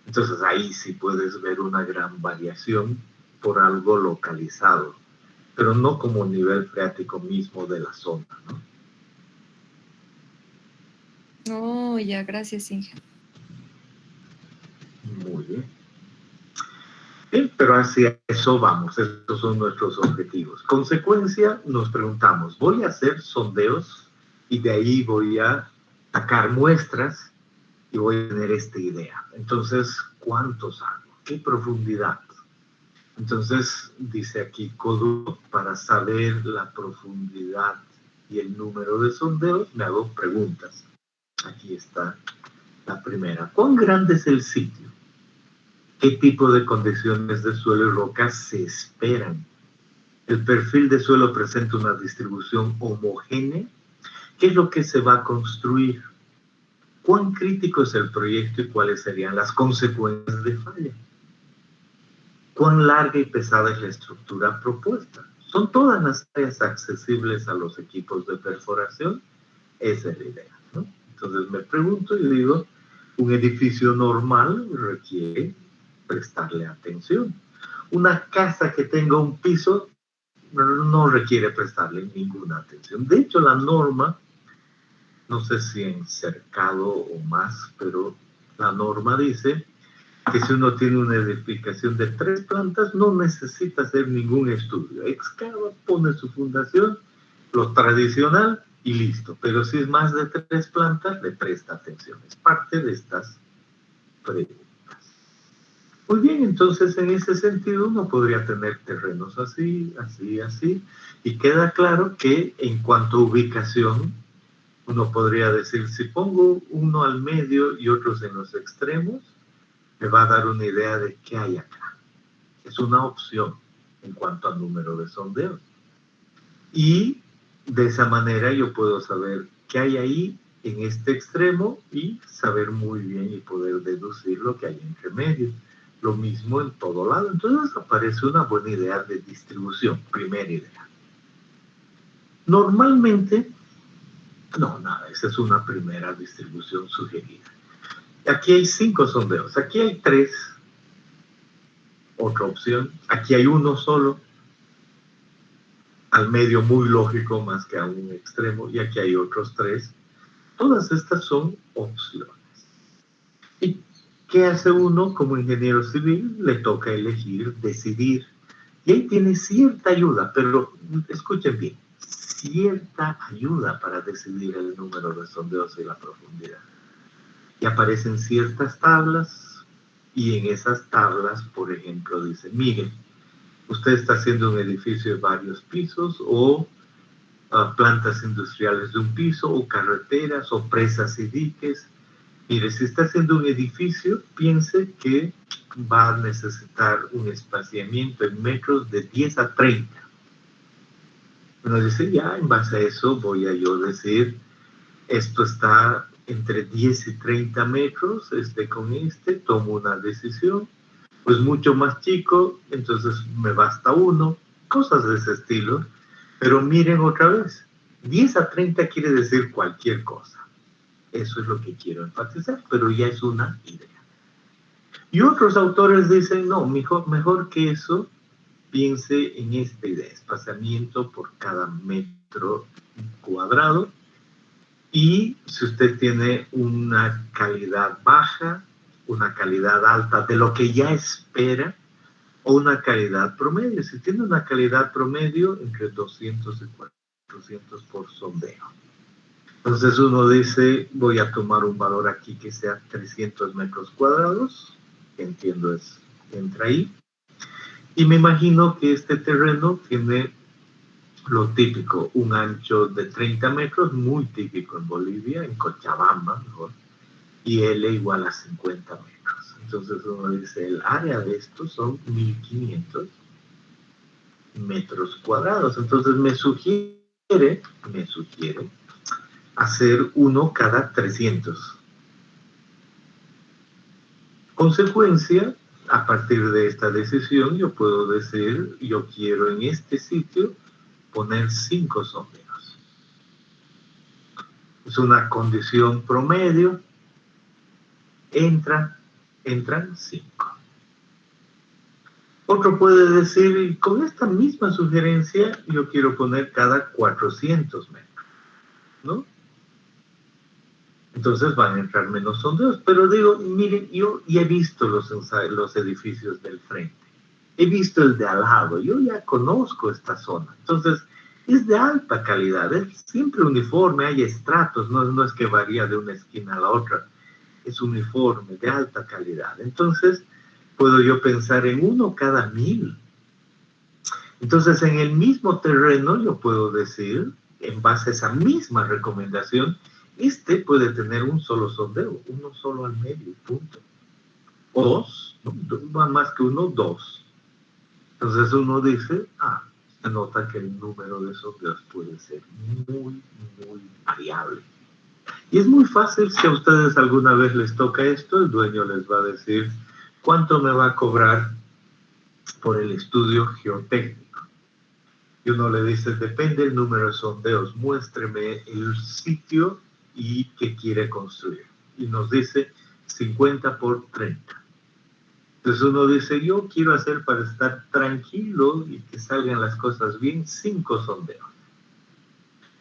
Entonces ahí sí puedes ver una gran variación por algo localizado, pero no como nivel freático mismo de la zona, ¿no?
Oh, ya, gracias, Inge.
Muy bien. Bien, pero hacia eso vamos, esos son nuestros objetivos. Consecuencia, nos preguntamos, ¿voy a hacer sondeos y de ahí voy a sacar muestras y voy a tener esta idea? Entonces, ¿cuántos hago? ¿Qué profundidad? Entonces, dice aquí Kodu, para saber la profundidad y el número de sondeos, me hago preguntas. Aquí está la primera. ¿Cuán grande es el sitio? ¿Qué tipo de condiciones de suelo y rocas se esperan? ¿El perfil de suelo presenta una distribución homogénea? ¿Qué es lo que se va a construir? ¿Cuán crítico es el proyecto y cuáles serían las consecuencias de falla? ¿Cuán larga y pesada es la estructura propuesta? ¿Son todas las áreas accesibles a los equipos de perforación? Esa es la idea, ¿no? Entonces me pregunto y digo, un edificio normal requiere prestarle atención. Una casa que tenga un piso no requiere prestarle ninguna atención. De hecho, la norma, no sé si en cercado o más, pero la norma dice que si uno tiene una edificación de 3 plantas, no necesita hacer ningún estudio. Excava, pone su fundación, lo tradicional y listo. Pero si es más de 3 plantas, le presta atención. Es parte de estas preguntas. Muy bien, entonces en ese sentido uno podría tener terrenos así, así, así, y queda claro que en cuanto a ubicación, uno podría decir, si pongo uno al medio y otros en los extremos, me va a dar una idea de qué hay acá. Es una opción en cuanto al número de sondeos. Y de esa manera yo puedo saber qué hay ahí en este extremo y saber muy bien y poder deducir lo que hay entre medio. Lo mismo en todo lado. Entonces aparece una buena idea de distribución, primera idea. Normalmente, no, nada, esa es una primera distribución sugerida. Aquí hay 5 sondeos, aquí hay 3, otra opción, aquí hay uno solo, al medio muy lógico más que a un extremo, y aquí hay otros 3. Todas estas son opciones. ¿Y qué hace uno como ingeniero civil? Le toca elegir, decidir. Y ahí tiene cierta ayuda, pero escuchen bien, cierta ayuda para decidir el número de sondeos y la profundidad. Y aparecen ciertas tablas y en esas tablas, por ejemplo, dice, miren, usted está haciendo un edificio de varios pisos o plantas industriales de un piso o carreteras o presas y diques. Mire, si está haciendo un edificio, piense que va a necesitar un espaciamiento en metros de 10 a 30. Uno dice, ya, en base a eso voy a yo decir esto está entre 10 y 30 metros, tomo una decisión, pues mucho más chico, entonces me basta uno, cosas de ese estilo, pero miren otra vez, 10 a 30 quiere decir cualquier cosa, eso es lo que quiero enfatizar, pero ya es una idea. Y otros autores dicen, no, mejor que eso, piense en esta idea, espaciamiento por cada metro cuadrado, y si usted tiene una calidad baja, una calidad alta de lo que ya espera, o una calidad promedio. Si tiene una calidad promedio, entre 200 y 400 por sondeo. Entonces uno dice, voy a tomar un valor aquí que sea 300 metros cuadrados, que entiendo entra ahí, y me imagino que este terreno tiene lo típico, un ancho de 30 metros, muy típico en Bolivia, en Cochabamba mejor, y L igual a 50 metros. Entonces uno dice, el área de esto son 1500 metros cuadrados. Entonces me sugiere hacer uno cada 300. Consecuencia, a partir de esta decisión, yo puedo decir, yo quiero en este sitio poner 5 sondeos. Es una condición promedio. Entran 5. Otro puede decir, con esta misma sugerencia, yo quiero poner cada 400 metros, ¿no? Entonces van a entrar menos sondeos. Pero digo, miren, yo ya he visto los edificios del frente. He visto el de al lado. Yo ya conozco esta zona. Entonces, es de alta calidad. Es siempre uniforme. Hay estratos. No es que varía de una esquina a la otra. Es uniforme, de alta calidad. Entonces, puedo yo pensar en uno cada 1000. Entonces, en el mismo terreno, yo puedo decir, en base a esa misma recomendación, puede tener un solo sondeo, uno solo al medio, punto. O 2, ¿no? Más que uno, 2. Entonces uno dice, se nota que el número de sondeos puede ser muy, muy variable. Y es muy fácil, si a ustedes alguna vez les toca esto, el dueño les va a decir, ¿cuánto me va a cobrar por el estudio geotécnico? Y uno le dice, depende del número de sondeos, muéstreme el sitio y qué quiere construir. Y nos dice 50 por 30. Entonces uno dice, yo quiero hacer para estar tranquilo y que salgan las cosas bien, 5 sondeos.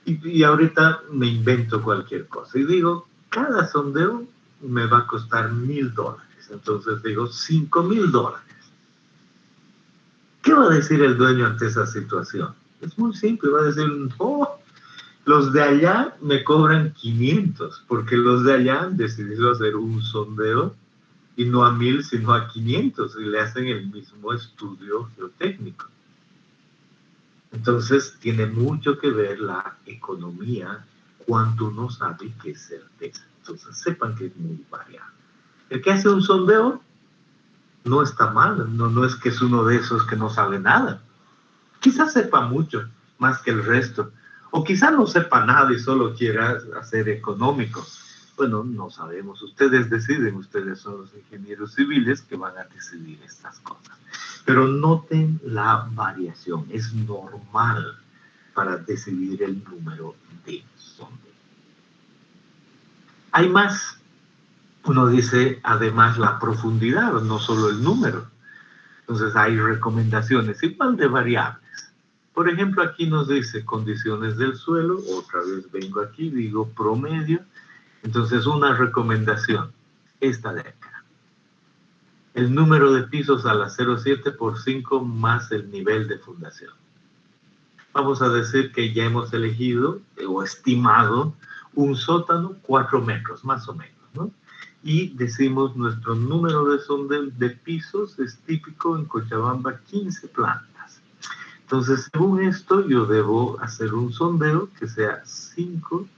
Y ahorita me invento cualquier cosa. Y digo, cada sondeo me va a costar $1000. Entonces digo, $5000. ¿Qué va a decir el dueño ante esa situación? Es muy simple, va a decir, los de allá me cobran 500, porque los de allá han decidido hacer un sondeo, y no a 1000, sino a 500, y le hacen el mismo estudio geotécnico. Entonces, tiene mucho que ver la economía, cuánto uno sabe que es certeza. Entonces, sepan que es muy variable. El que hace un sondeo no está mal, no es que es uno de esos que no sabe nada. Quizás sepa mucho, más que el resto. O quizás no sepa nada y solo quiera hacer económico. Bueno, no sabemos. Ustedes deciden, ustedes son los ingenieros civiles que van a decidir estas cosas. Pero noten la variación. Es normal para decidir el número de sondeos. Hay más. Uno dice, además, la profundidad, no solo el número. Entonces, hay recomendaciones igual de variables. Por ejemplo, aquí nos dice condiciones del suelo. Otra vez vengo aquí, digo promedio. Entonces, una recomendación, esta de acá. El número de pisos a la 0,7 por 5 más el nivel de fundación. Vamos a decir que ya hemos elegido o estimado un sótano 4 metros, más o menos, ¿no? Y decimos nuestro número de pisos es típico en Cochabamba, 15 plantas. Entonces, según esto, yo debo hacer un sondeo que sea 5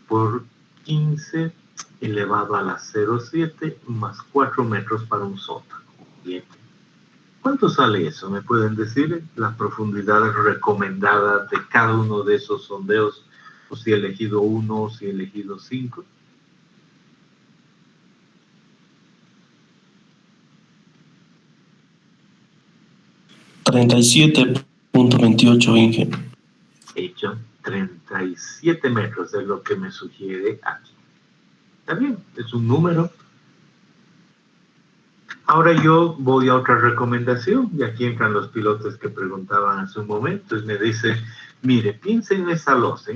por 15 elevado a la 0,7 más 4 metros para un sótano. Bien. ¿Cuánto sale eso? ¿Me pueden decir la profundidad recomendada de cada uno de esos sondeos o si he elegido 1 o si he elegido 5.
$37.28, Inge.
Hecho, 37 metros es lo que me sugiere aquí. Está bien, es un número. Ahora yo voy a otra recomendación, y aquí entran los pilotos que preguntaban hace un momento, y me dice, mire, piense en esa losa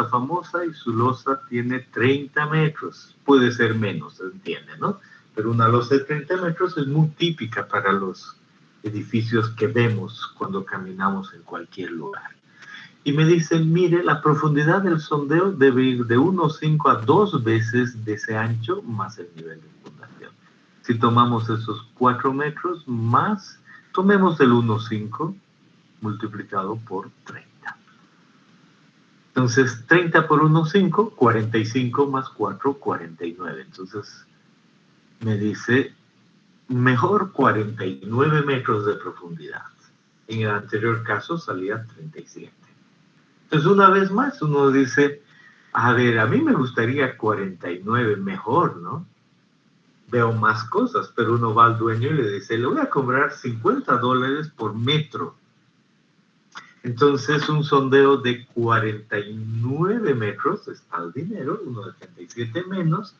famosa, y su losa tiene 30 metros, puede ser menos, se entiende, ¿no? Pero una losa de 30 metros es muy típica para los edificios que vemos cuando caminamos en cualquier lugar. Y me dicen, mire, la profundidad del sondeo debe ir de 1,5 a 2 veces de ese ancho más el nivel de fundación. Si tomamos esos 4 metros más, tomemos el 1,5 multiplicado por 30. Entonces, 30 por 1,5, 45 más 4, 49. Entonces, me dice, mejor 49 metros de profundidad. En el anterior caso salía 37. Entonces, una vez más, uno dice, a ver, a mí me gustaría 49 mejor, ¿no? Veo más cosas, pero uno va al dueño y le dice, le voy a cobrar $50 por metro. Entonces, un sondeo de 49 metros está el dinero, uno de 37 menos,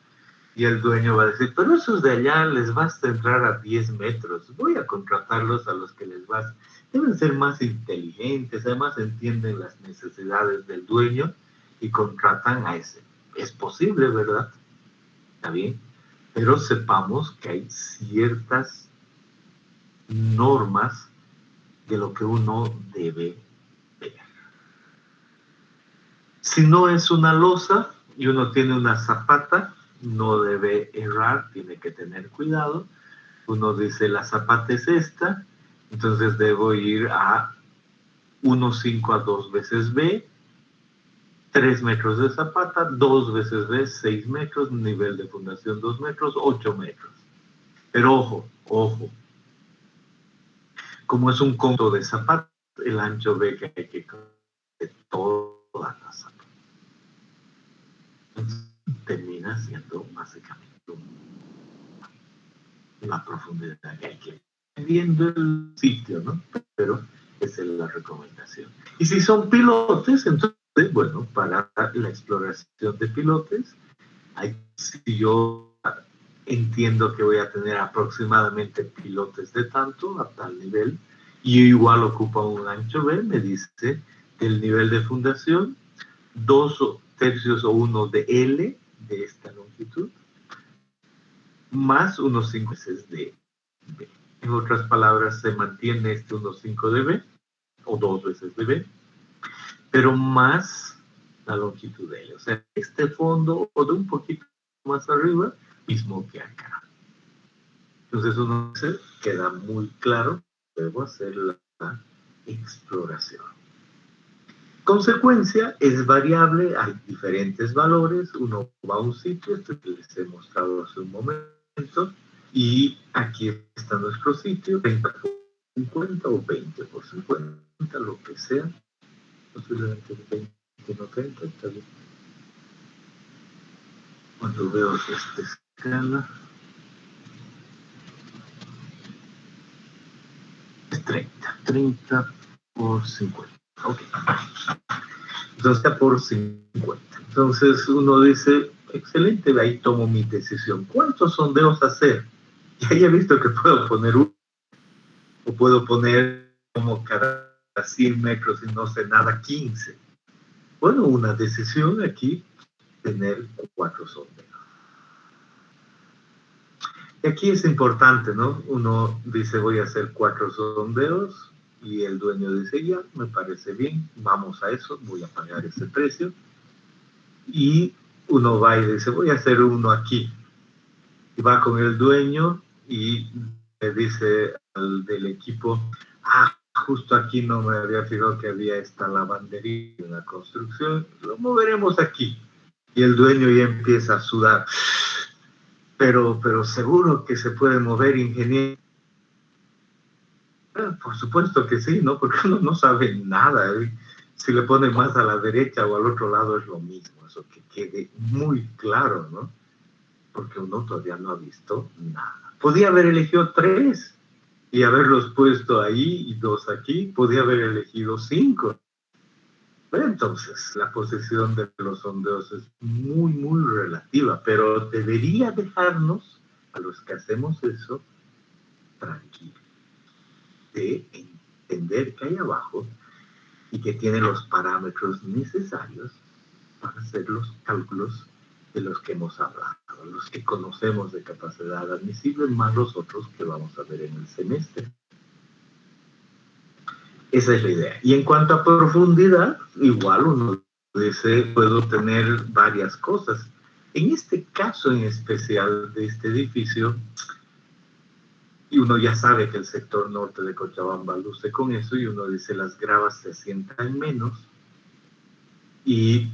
y el dueño va a decir, pero esos de allá les basta entrar a 10 metros, voy a contratarlos a los que les basta. Deben ser más inteligentes, además entienden las necesidades del dueño y contratan a ese. Es posible, ¿verdad? ¿Está bien? Pero sepamos que hay ciertas normas de lo que uno debe ver. Si no es una losa y uno tiene una zapata, no debe errar, tiene que tener cuidado. Uno dice, la zapata es esta, entonces debo ir a 1,5 a 2 veces B, 3 metros de zapata, 2 veces B, 6 metros, nivel de fundación 2 metros, 8 metros. Pero ojo, ojo, como es un conjunto de zapata, el ancho B que hay que de toda la zapata. Entonces, termina siendo básicamente una profundidad que hay que ir viendo el sitio, ¿no? Pero esa es la recomendación. Y si son pilotes, entonces, bueno, para la exploración de pilotes, si yo entiendo que voy a tener aproximadamente pilotes de tanto, a tal nivel, y igual ocupa un ancho B, me dice el nivel de fundación, 2/3 o 1 de L de esta longitud, más 1,5 veces de B. En otras palabras, se mantiene este 1,5 de B, o 2 veces de B, pero más la longitud de L. O sea, este fondo o de un poquito más arriba, mismo que acá. Entonces uno se queda muy claro, debo hacer la exploración. Consecuencia es variable, hay diferentes valores, uno va a un sitio, este que les he mostrado hace un momento, y aquí está nuestro sitio, 30 por 50 o 20 por 50, lo que sea, posiblemente 20 no 30, está bien. Cuando veo esta escala, es 30 por 50. Ok. Entonces, por 50. Entonces uno dice, excelente, ahí tomo mi decisión. ¿Cuántos sondeos hacer? Ya he visto que puedo poner uno, o puedo poner como cada 100 metros y no sé nada, 15. Bueno, una decisión aquí, tener 4 sondeos. Y aquí es importante, ¿no? Uno dice, voy a hacer 4 sondeos, y el dueño dice, ya, me parece bien, vamos a eso, voy a pagar ese precio. Y uno va y dice, voy a hacer uno aquí. Y va con el dueño y le dice al del equipo, justo aquí no me había fijado que había esta lavandería en la construcción, lo moveremos aquí. Y el dueño ya empieza a sudar. Pero seguro que se puede mover, ingeniero. Por supuesto que sí, ¿no? Porque uno no sabe nada. Si le ponen más a la derecha o al otro lado es lo mismo, eso que quede muy claro, ¿no? Porque uno todavía no ha visto nada. Podía haber elegido 3 y haberlos puesto ahí y 2 aquí, podía haber elegido 5. Entonces, la posición de los sondeos es muy, muy relativa, pero debería dejarnos, a los que hacemos eso, tranquilos, de entender que hay abajo y que tiene los parámetros necesarios para hacer los cálculos de los que hemos hablado, los que conocemos de capacidad admisible, más los otros que vamos a ver en el semestre. Esa es la idea. Y en cuanto a profundidad, igual uno dice, puedo tener varias cosas. En este caso en especial de este edificio, y uno ya sabe que el sector norte de Cochabamba luce con eso, y uno dice, las gravas se asientan menos, y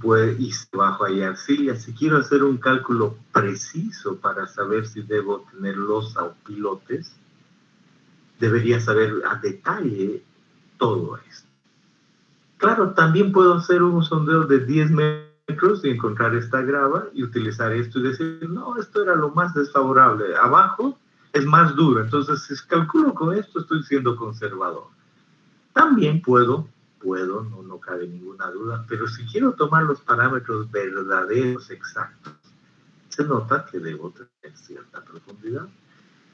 bajo hay arcilla. Si quiero hacer un cálculo preciso para saber si debo tener losa o pilotes, debería saber a detalle todo esto. Claro, también puedo hacer un sondeo de 10 metros y encontrar esta grava y utilizar esto y decir, no, esto era lo más desfavorable. Abajo es más duro, entonces si calculo con esto estoy siendo conservador. También puedo, no cabe ninguna duda, pero si quiero tomar los parámetros verdaderos, exactos, se nota que debo tener cierta profundidad.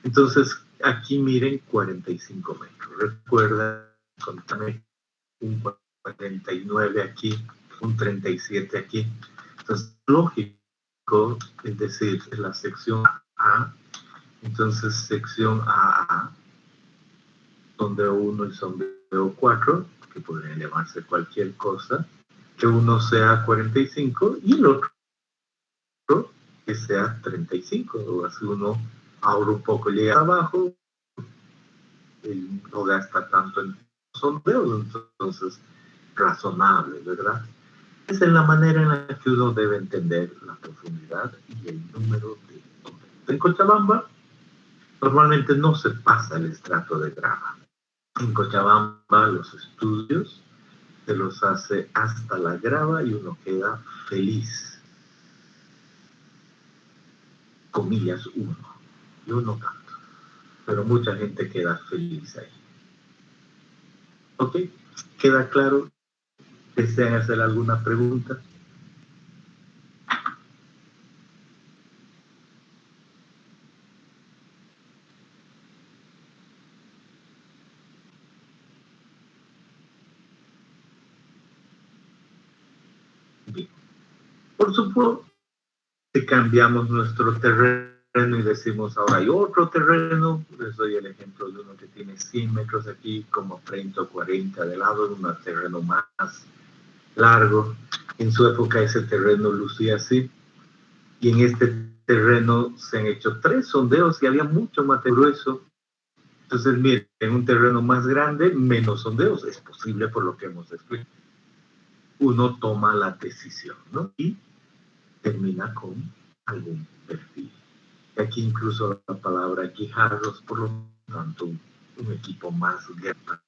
Entonces, aquí miren 45 metros. Recuerda, contame un 49 aquí, un 37 aquí. Entonces, lógico, es decir, en la sección A, entonces sección AA, sondeo 1 y sondeo 4, que podría llamarse cualquier cosa, que uno sea 45 y el otro que sea 35, o así uno ahorra un poco, llega abajo, y no gasta tanto en sondeos, entonces razonable, ¿verdad? Esa es la manera en la que uno debe entender la profundidad y el número de sondeos. En Cochabamba normalmente no se pasa el estrato de grava. En Cochabamba los estudios se los hace hasta la grava y uno queda feliz. Comillas, uno. Yo no tanto. Pero mucha gente queda feliz ahí. ¿Ok? ¿Queda claro? ¿Desean hacer alguna pregunta? Bien. Por supuesto, si cambiamos nuestro terreno y decimos ahora hay otro terreno, les doy el ejemplo de uno que tiene 100 metros aquí, como 30 o 40 de lado, de un terreno más largo. En su época ese terreno lucía así, y en este terreno se han hecho 3 sondeos y había mucho más grueso. Entonces, miren, en un terreno más grande, menos sondeos, es posible por lo que hemos explicado. Uno toma la decisión, ¿no? Y termina con algún perfil. Aquí incluso la palabra guijarros, por lo tanto, un equipo más grande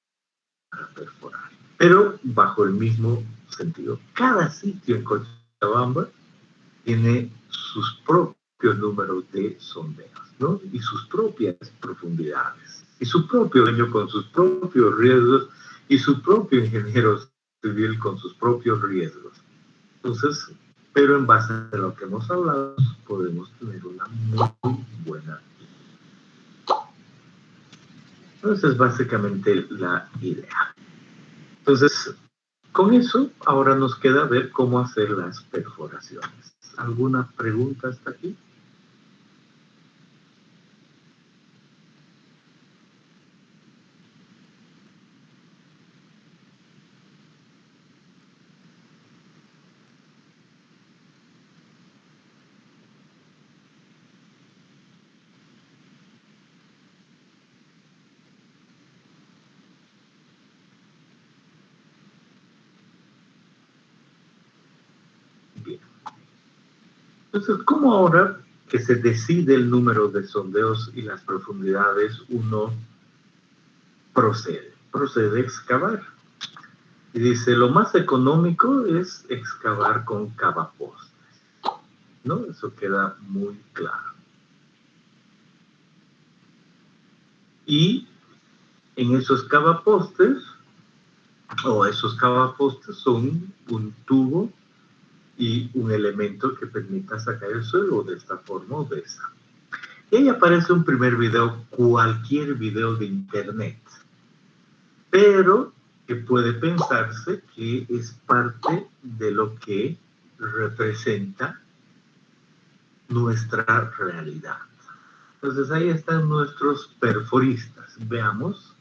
para perforar. Pero bajo el mismo sentido. Cada sitio en Cochabamba tiene sus propios números de sondeos, ¿no? Y sus propias profundidades. Y su propio dueño con sus propios riesgos y su propio ingeniero civil con sus propios riesgos. Entonces, pero en base a lo que hemos hablado, podemos tener una muy buena idea. Entonces, básicamente la idea. Entonces, con eso, ahora nos queda ver cómo hacer las perforaciones. ¿Alguna pregunta hasta aquí? Bien. Entonces, ¿cómo ahora que se decide el número de sondeos y las profundidades uno procede a excavar? Y dice, lo más económico es excavar con cavapostes, ¿no? Eso queda muy claro. Y en esos cavapostes, esos cavapostes son un tubo y un elemento que permita sacar el suelo de esta forma o de esa. Y ahí aparece un primer video, cualquier video de internet, pero que puede pensarse que es parte de lo que representa nuestra realidad. Entonces ahí están nuestros perforistas. Veamos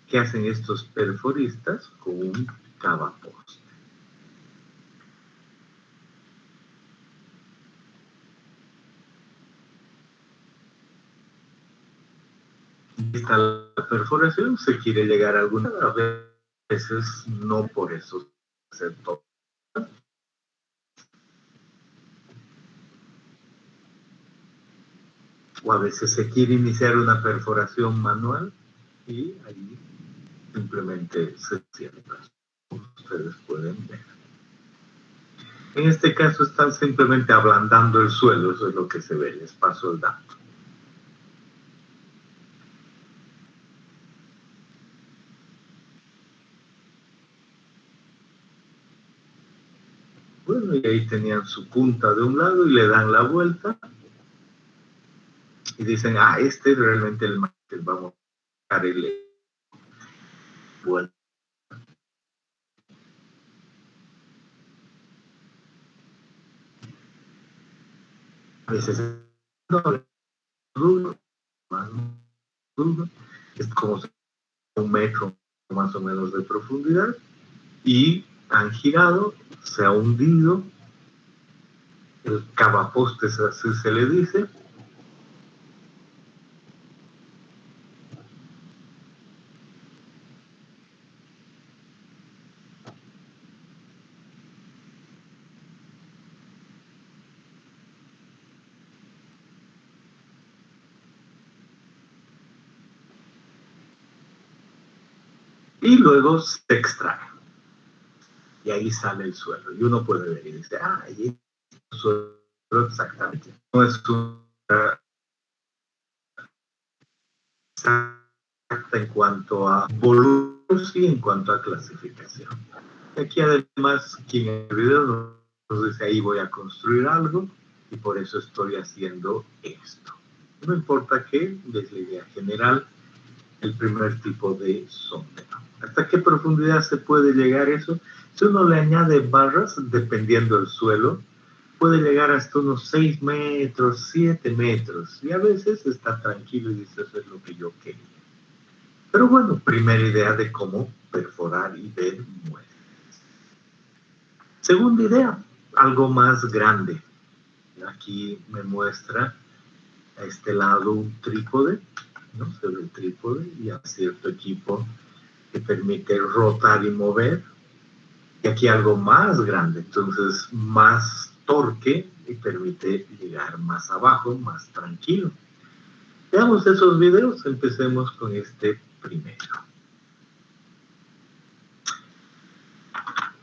qué hacen estos perforistas con un cavaposte. Está la perforación, se quiere llegar a alguna, a veces no por eso se toca. O a veces se quiere iniciar una perforación manual y ahí simplemente se cierra. Ustedes pueden ver. En este caso están simplemente ablandando el suelo, eso es lo que se ve, les paso el dato. Bueno, y ahí tenían su punta de un lado y le dan la vuelta y dicen, este es realmente el máster, vamos a darle vuelta. A veces duro, más duro, es como 1 metro más o menos de profundidad y han girado, se ha hundido, el cavapostes así se le dice, y luego se extrae. Y ahí sale el suelo. Y uno puede ver y dice, ahí es el suelo exactamente. No es una exacta en cuanto a volumen y en cuanto a clasificación. Aquí además, quien en el video nos dice, ahí voy a construir algo y por eso estoy haciendo esto. No importa qué, desde la idea general, el primer tipo de sondeo. ¿Hasta qué profundidad se puede llegar eso? Si uno le añade barras, dependiendo del suelo, puede llegar hasta unos 6 metros, 7 metros. Y a veces está tranquilo y dice, eso es lo que yo quería. Pero bueno, primera idea de cómo perforar y ver muestras. Segunda idea, algo más grande. Aquí me muestra a este lado un trípode, ¿no? Se ve el trípode y a cierto equipo que permite rotar y mover. Y aquí algo más grande, entonces más torque y permite llegar más abajo, más tranquilo. Veamos esos videos, empecemos con este primero.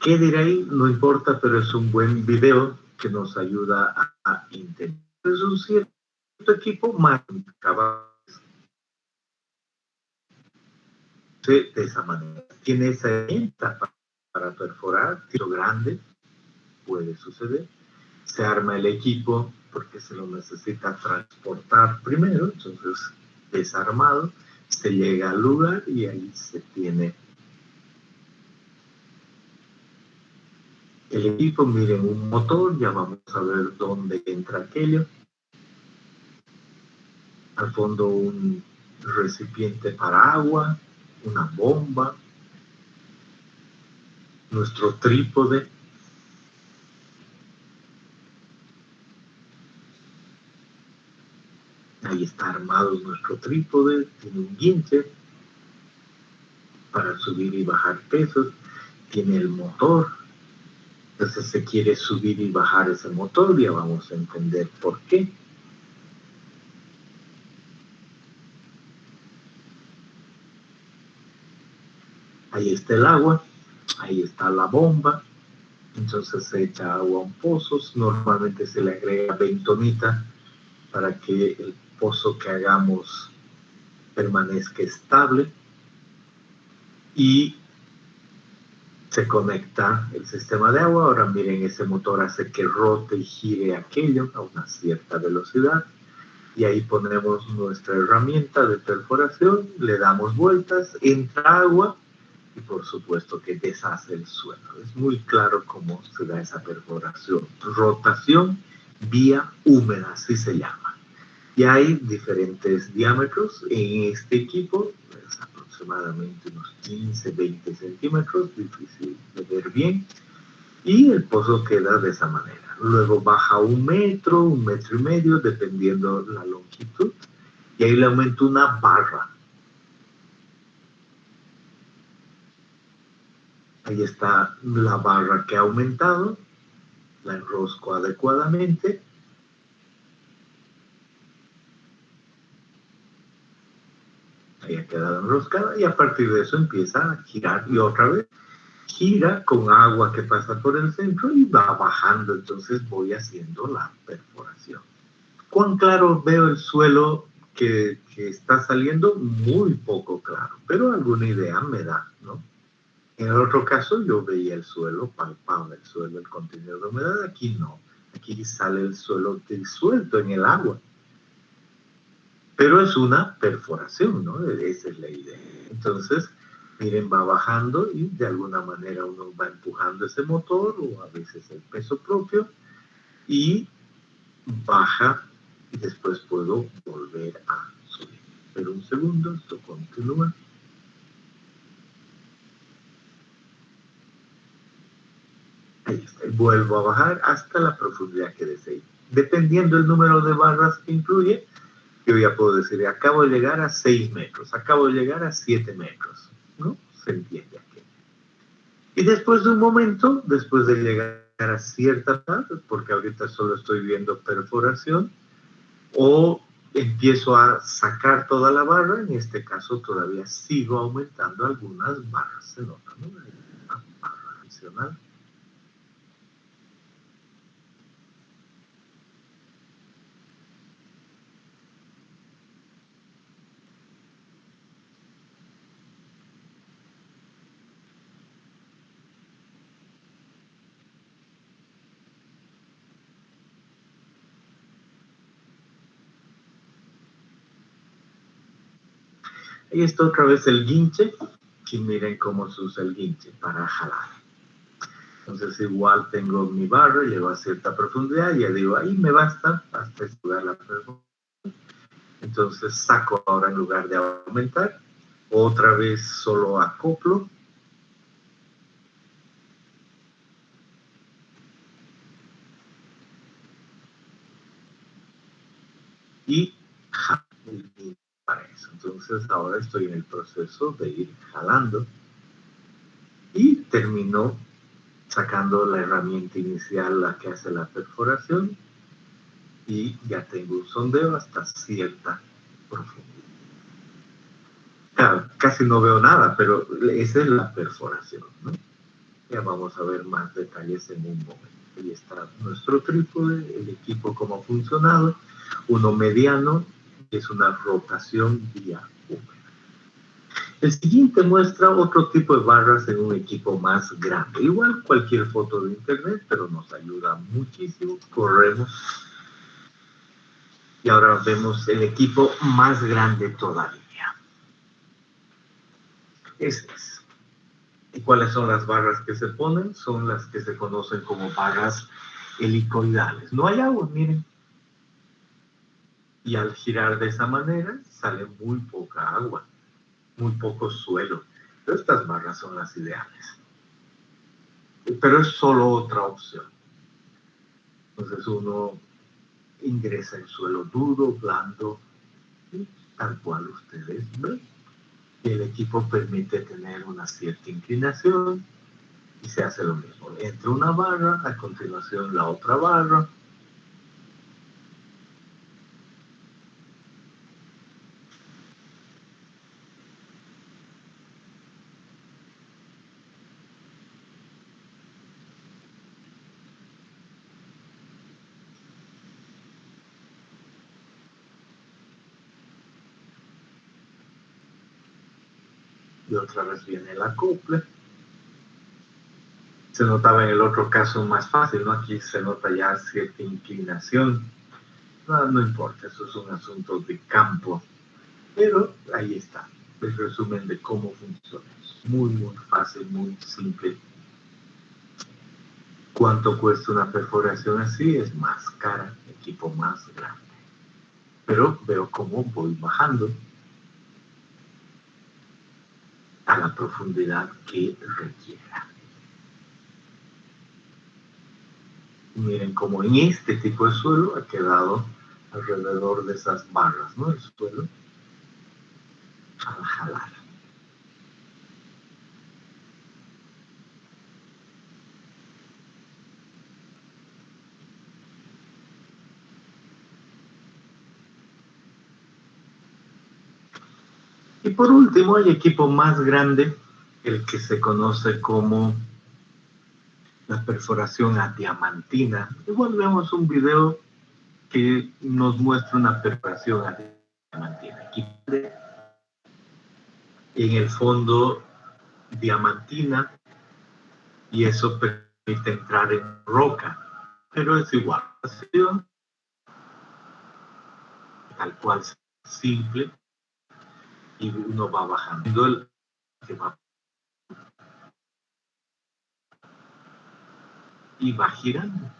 ¿Qué diré ahí? No importa, pero es un buen video que nos ayuda a entender. Es un cierto equipo más de esa manera. Tiene esa herramienta para perforar, tiro grande, puede suceder. Se arma el equipo porque se lo necesita transportar primero, entonces desarmado, se llega al lugar y ahí se tiene el equipo. Miren, un motor, ya vamos a ver dónde entra aquello. Al fondo un recipiente para agua, una bomba, nuestro trípode. Ahí está armado nuestro trípode, tiene un guinche para subir y bajar pesos, tiene el motor. Entonces se quiere subir y bajar ese motor, ya vamos a entender por qué. Ahí está el agua, Ahí está la bomba. Entonces se echa agua a un pozo. Normalmente se le agrega bentonita para que el pozo que hagamos permanezca estable. Y se conecta el sistema de agua. Ahora miren, ese motor hace que rote y gire aquello a una cierta velocidad. Y ahí ponemos nuestra herramienta de perforación, le damos vueltas, entra agua y por supuesto que deshace el suelo. Es muy claro cómo se da esa perforación. Rotación vía húmeda, así se llama. Y hay diferentes diámetros en este equipo, es aproximadamente unos 15, 20 centímetros, difícil de ver bien, y el pozo queda de esa manera. Luego baja 1 metro y medio, dependiendo la longitud, y ahí le aumento una barra. Ahí está la barra que ha aumentado, la enrosco adecuadamente. Ahí ha quedado enroscada y a partir de eso empieza a girar y otra vez gira con agua que pasa por el centro y va bajando, entonces voy haciendo la perforación. ¿Cuán claro veo el suelo que está saliendo? Muy poco claro, pero alguna idea me da, ¿no? En el otro caso yo veía el suelo, palpaba el suelo, el contenido de humedad. Aquí no, aquí sale el suelo disuelto en el agua. Pero es una perforación, ¿no? Esa es la idea. Entonces, miren, va bajando y de alguna manera uno va empujando ese motor o a veces el peso propio y baja y después puedo volver a subir. Pero un segundo, esto continúa. Ahí está, y vuelvo a bajar hasta la profundidad que desee. Dependiendo del número de barras que incluye, yo ya puedo decir, acabo de llegar a 6 metros, acabo de llegar a 7 metros, ¿no? Se entiende aquí. Y después de un momento, después de llegar a cierta edad, porque ahorita solo estoy viendo perforación, o empiezo a sacar toda la barra, en este caso todavía sigo aumentando algunas barras, se nota, ¿no? Hay una barra adicional. Ahí está otra vez el guinche, y miren cómo se usa el guinche para jalar. Entonces igual tengo mi barra, llego a cierta profundidad, y ya digo, ahí me basta hasta estudiar la profundidad. Entonces saco ahora en lugar de aumentar, otra vez solo acoplo. Y jalo para eso. Entonces ahora estoy en el proceso de ir jalando y termino sacando la herramienta inicial, la que hace la perforación, y ya tengo un sondeo hasta cierta profundidad. Claro, casi no veo nada, pero esa es la perforación, ¿no? Ya vamos a ver más detalles en un momento. Ahí está nuestro trípode, el equipo cómo ha funcionado, uno mediano, que es una rotación vía húmeda. El siguiente muestra otro tipo de barras en un equipo más grande. Igual cualquier foto de internet, pero nos ayuda muchísimo. Corremos. Y ahora vemos el equipo más grande todavía. Este es. ¿Y cuáles son las barras que se ponen? Son las que se conocen como barras helicoidales. No hay agua, miren. Y al girar de esa manera sale muy poca agua, muy poco suelo. Pero estas barras son las ideales. Pero es solo otra opción. Entonces uno ingresa en suelo duro, blando, tal cual ustedes ven. Y el equipo permite tener una cierta inclinación y se hace lo mismo. Entra una barra, a continuación la otra barra. y otra vez viene el acople. Se notaba en el otro caso más fácil, ¿no? Aquí se nota ya cierta inclinación. No importa, eso es un asunto de campo. Pero ahí está, el resumen de cómo funciona. Muy, muy fácil, muy simple. ¿Cuánto cuesta una perforación así? Es más cara, equipo más grande. Pero veo cómo voy bajando a la profundidad que requiera. Miren cómo en este tipo de suelo ha quedado alrededor de esas barras, ¿no? El suelo al jalar. Y por último, hay equipo más grande, el que se conoce como la perforación a diamantina. Igual vemos un video que nos muestra una perforación a diamantina. Aquí en el fondo diamantina, y eso permite entrar en roca, pero es igual, tal cual, simple, y uno va bajando el que va y va girando.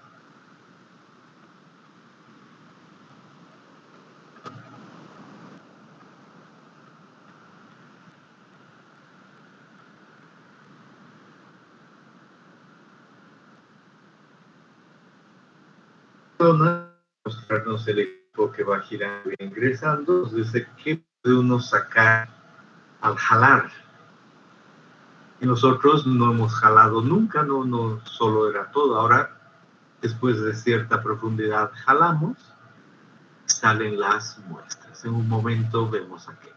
Mostrarnos el equipo que va girando e ingresando, nos dice qué puede uno sacar al jalar. Y nosotros no hemos jalado nunca, no solo era todo. Ahora, después de cierta profundidad, jalamos, salen las muestras. En un momento vemos aquello.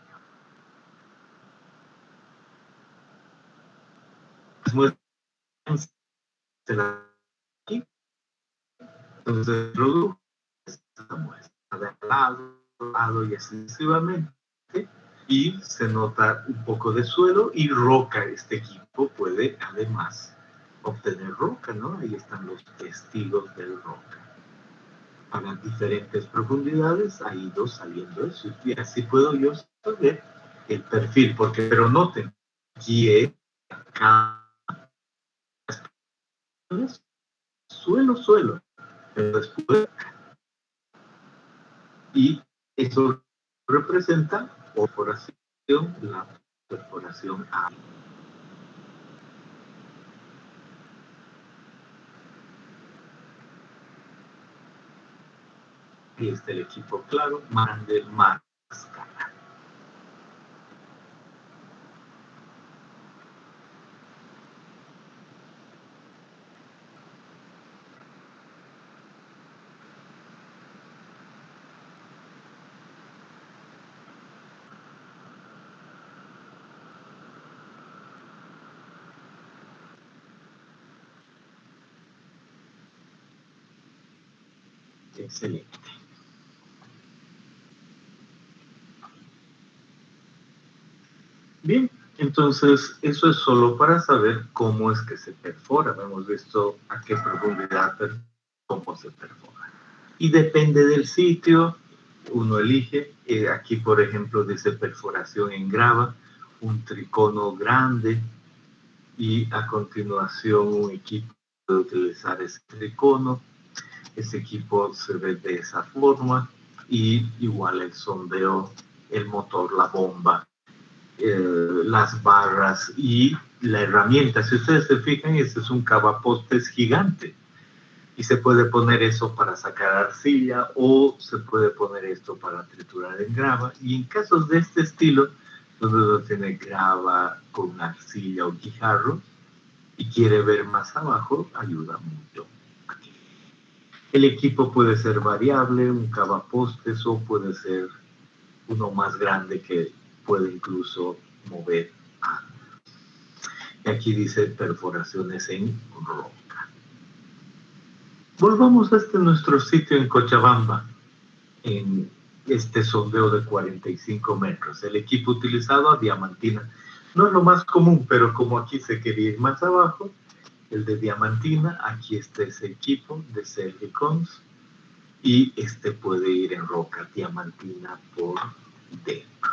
Las muestras se las aquí. Entonces, produjo esta muestra de lado y así sucesivamente. Y se nota un poco de suelo y roca. Este equipo puede además obtener roca, ¿no? Ahí están los testigos del roca. Para diferentes profundidades ha ido saliendo eso. Y así puedo yo saber el perfil, pero noten, aquí es acá, suelo, pero después, y eso representa perforación, la perforación A. Y está el equipo claro, mande máscara. Excelente. Bien, entonces eso es solo para saber cómo es que se perfora. Hemos visto a qué profundidad, cómo se perfora. Y depende del sitio, uno elige. Aquí, por ejemplo, dice perforación en grava, un tricono grande, y a continuación un equipo puede utilizar ese tricono. Ese equipo se ve de esa forma, y igual el sondeo, el motor, la bomba, las barras y la herramienta. Si ustedes se fijan, este es un cavapostes gigante y se puede poner eso para sacar arcilla o se puede poner esto para triturar en grava. Y en casos de este estilo, donde uno tiene grava con arcilla o guijarro y quiere ver más abajo, ayuda mucho. El equipo puede ser variable, un cavapostes, o puede ser uno más grande que puede incluso mover ángulos. Y aquí dice perforaciones en roca. Volvamos a nuestro sitio en Cochabamba, en este sondeo de 45 metros. El equipo utilizado a diamantina. No es lo más común, pero como aquí se quería ir más abajo, el de diamantina, aquí está ese equipo de Celricons, y este puede ir en roca diamantina por dentro.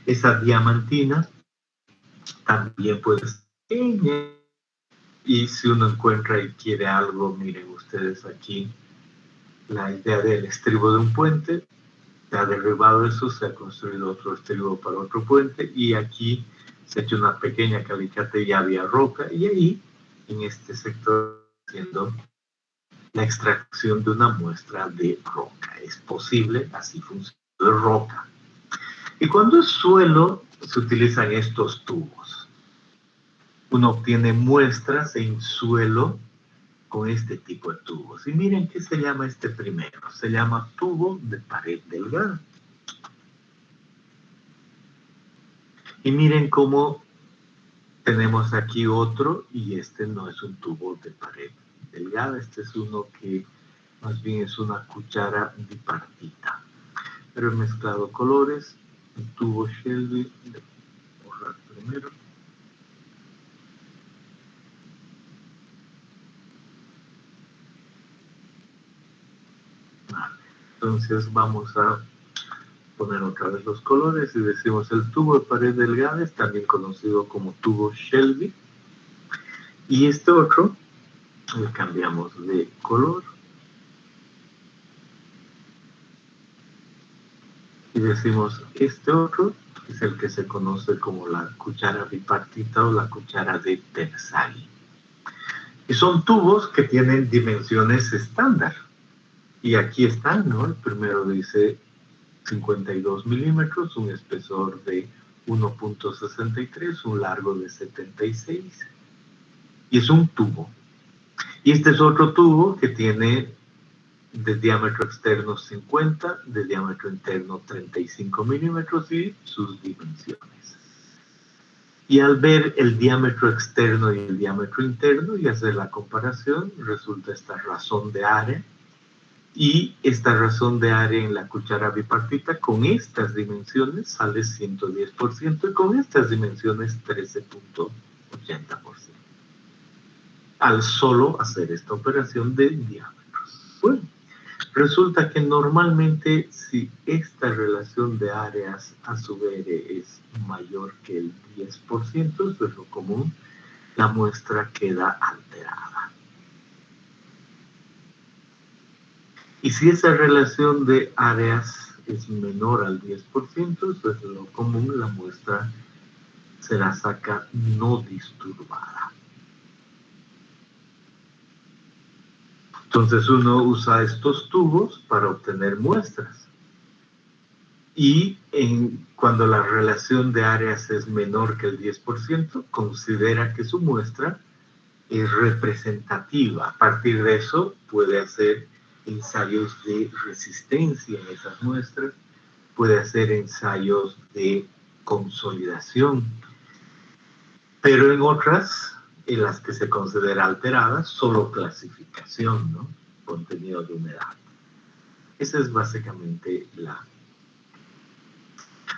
Esa diamantina también puede ser pequeña, y si uno encuentra y quiere algo, miren ustedes aquí la idea del estribo de un puente, se ha derribado eso, se ha construido otro estribo para otro puente, y aquí se ha hecho una pequeña calicate y había roca, y ahí en este sector haciendo la extracción de una muestra de roca. Es posible, así funciona, de roca. Y cuando es suelo, se utilizan estos tubos. Uno obtiene muestras en suelo con este tipo de tubos. Y miren qué se llama este primero. Se llama tubo de pared delgada. Y miren cómo tenemos aquí otro, y este no es un tubo de pared delgada, este es uno que más bien es una cuchara bipartita. Pero he mezclado colores, un tubo Shelby, borrar primero. Vale. Entonces vamos a poner otra vez los colores y decimos el tubo de pared delgada, es también conocido como tubo Shelby. Y este otro le cambiamos de color y decimos este otro es el que se conoce como la cuchara bipartita o la cuchara de Terzaghi. Y son tubos que tienen dimensiones estándar. Y aquí están, ¿no? El primero dice 52 milímetros, un espesor de 1.63, un largo de 76. Y es un tubo. Y este es otro tubo que tiene de diámetro externo 50, de diámetro interno 35 milímetros y sus dimensiones. Y al ver el diámetro externo y el diámetro interno y hacer la comparación, resulta esta razón de área. Y esta razón de área en la cuchara bipartita con estas dimensiones sale 110% y con estas dimensiones 13.80%. Al solo hacer esta operación de diámetros. Bueno, resulta que normalmente si esta relación de áreas a su vez es mayor que el 10%, eso es lo común, la muestra queda alterada. Y si esa relación de áreas es menor al 10%, eso es lo común, la muestra se la saca no disturbada. Entonces uno usa estos tubos para obtener muestras. Y cuando la relación de áreas es menor que el 10%, considera que su muestra es representativa. A partir de eso puede hacer ensayos de resistencia en esas muestras, puede hacer ensayos de consolidación, pero en otras, en las que se considera alteradas, solo clasificación, ¿no? Contenido de humedad. Esa es básicamente la...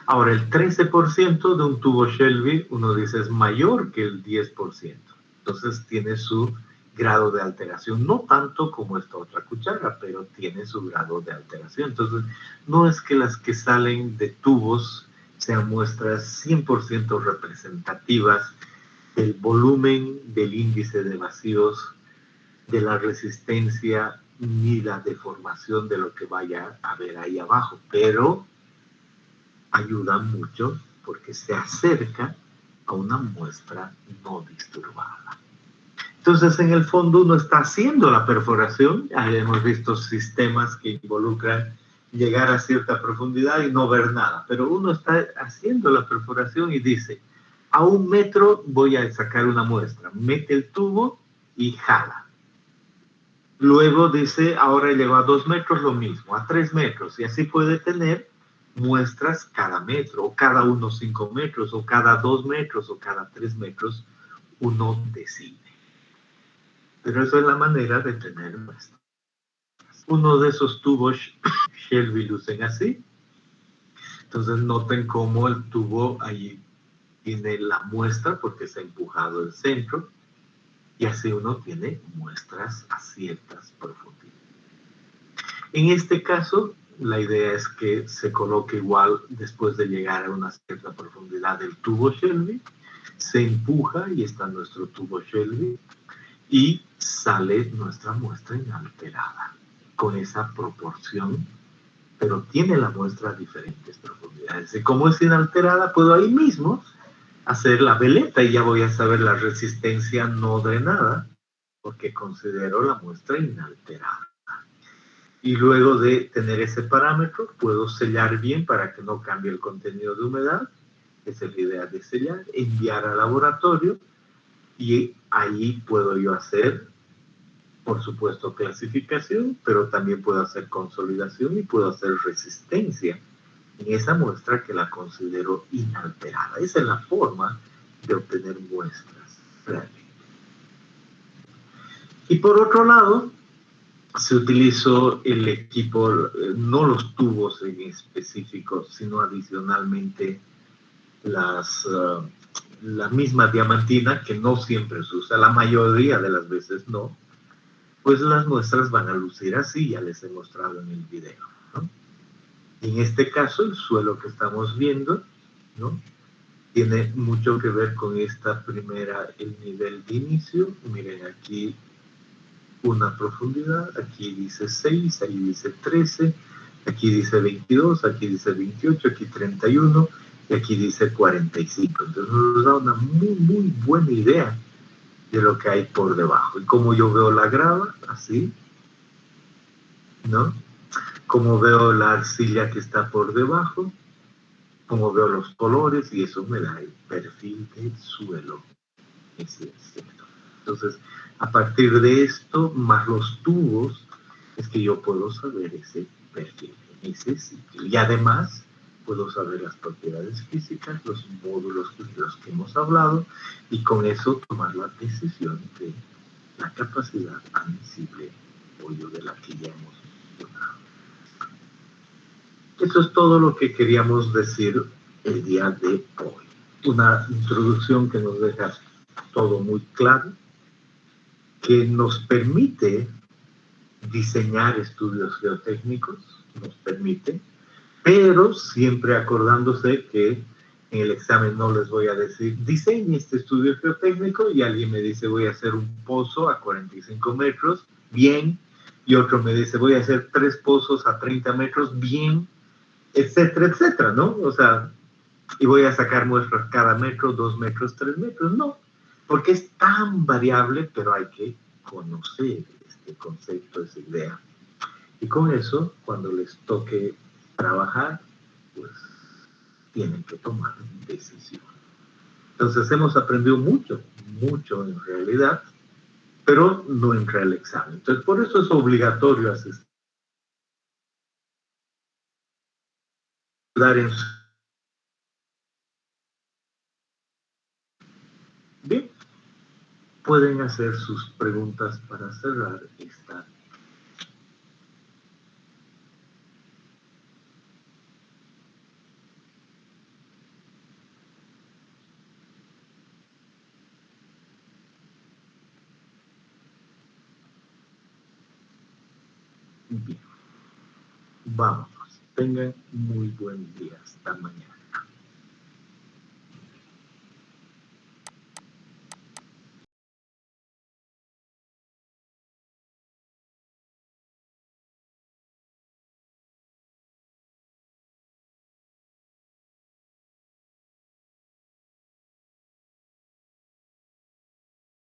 Ahora, el 13% de un tubo Shelby, uno dice, es mayor que el 10%. Entonces tiene su grado de alteración, no tanto como esta otra cuchara, pero tiene su grado de alteración. Entonces, no es que las que salen de tubos sean muestras 100% representativas del volumen, del índice de vacíos, de la resistencia, ni la deformación de lo que vaya a haber ahí abajo, pero ayudan mucho porque se acerca a una muestra no disturbada. Entonces, en el fondo, uno está haciendo la perforación. Ya hemos visto sistemas que involucran llegar a cierta profundidad y no ver nada, pero uno está haciendo la perforación y dice, a 1 metro voy a sacar una muestra, mete el tubo y jala. Luego dice, ahora llegó a 2 metros, lo mismo, a 3 metros, y así puede tener muestras cada metro, o cada 5 metros, o cada 2 metros, o cada 3 metros, uno decide. Pero eso es la manera de tener muestras. Uno de esos tubos Shelby lucen así. Entonces noten cómo el tubo ahí tiene la muestra porque se ha empujado el centro, y así uno tiene muestras a ciertas profundidades. En este caso, la idea es que se coloque igual después de llegar a una cierta profundidad del tubo Shelby, se empuja y está nuestro tubo Shelby y sale nuestra muestra inalterada con esa proporción, pero tiene la muestra a diferentes profundidades. Y como es inalterada, puedo ahí mismo hacer la veleta y ya voy a saber la resistencia no drenada porque considero la muestra inalterada. Y luego de tener ese parámetro, puedo sellar bien para que no cambie el contenido de humedad. Esa es la idea de sellar, enviar al laboratorio y ahí puedo yo hacer, por supuesto, clasificación, pero también puedo hacer consolidación y puedo hacer resistencia en esa muestra que la considero inalterada. Esa es la forma de obtener muestras realmente. Y por otro lado, se utilizó el equipo, no los tubos en específico, sino adicionalmente la misma diamantina, que no siempre se usa, la mayoría de las veces no, pues las muestras van a lucir así, ya les he mostrado en el video, ¿no? En este caso, el suelo que estamos viendo, ¿no?, tiene mucho que ver con esta primera, el nivel de inicio. Miren aquí una profundidad, aquí dice 6, ahí dice 13, aquí dice 22, aquí dice 28, aquí 31 y aquí dice 45. Entonces nos da una muy buena idea de lo que hay por debajo. Y como yo veo la grava, así, ¿no? Como veo la arcilla que está por debajo, como veo los colores, y eso me da el perfil del suelo. Ese es cierto. Entonces, a partir de esto, más los tubos, es que yo puedo saber ese perfil, ese sitio. Y además, puedo saber las propiedades físicas, los módulos de los que hemos hablado, y con eso tomar la decisión de la capacidad admisible o de la que ya hemos mencionado. Eso es todo lo que queríamos decir el día de hoy. Una introducción que nos deja todo muy claro, que nos permite diseñar estudios geotécnicos, nos permite, pero siempre acordándose que en el examen no les voy a decir, diseñe este estudio geotécnico, y alguien me dice, voy a hacer un pozo a 45 metros, bien, y otro me dice, voy a hacer 3 pozos a 30 metros, bien, etcétera, etcétera, ¿no? O sea, y voy a sacar muestras cada metro, 2 metros, 3 metros, no, porque es tan variable, pero hay que conocer este concepto, esa idea. Y con eso, cuando les toque trabajar, pues tienen que tomar decisiones. Entonces hemos aprendido mucho en realidad, pero no entra el examen. Entonces por eso es obligatorio asistir. Bien, pueden hacer sus preguntas para cerrar esta. Bien, vámonos. Tengan muy buen día. Hasta mañana.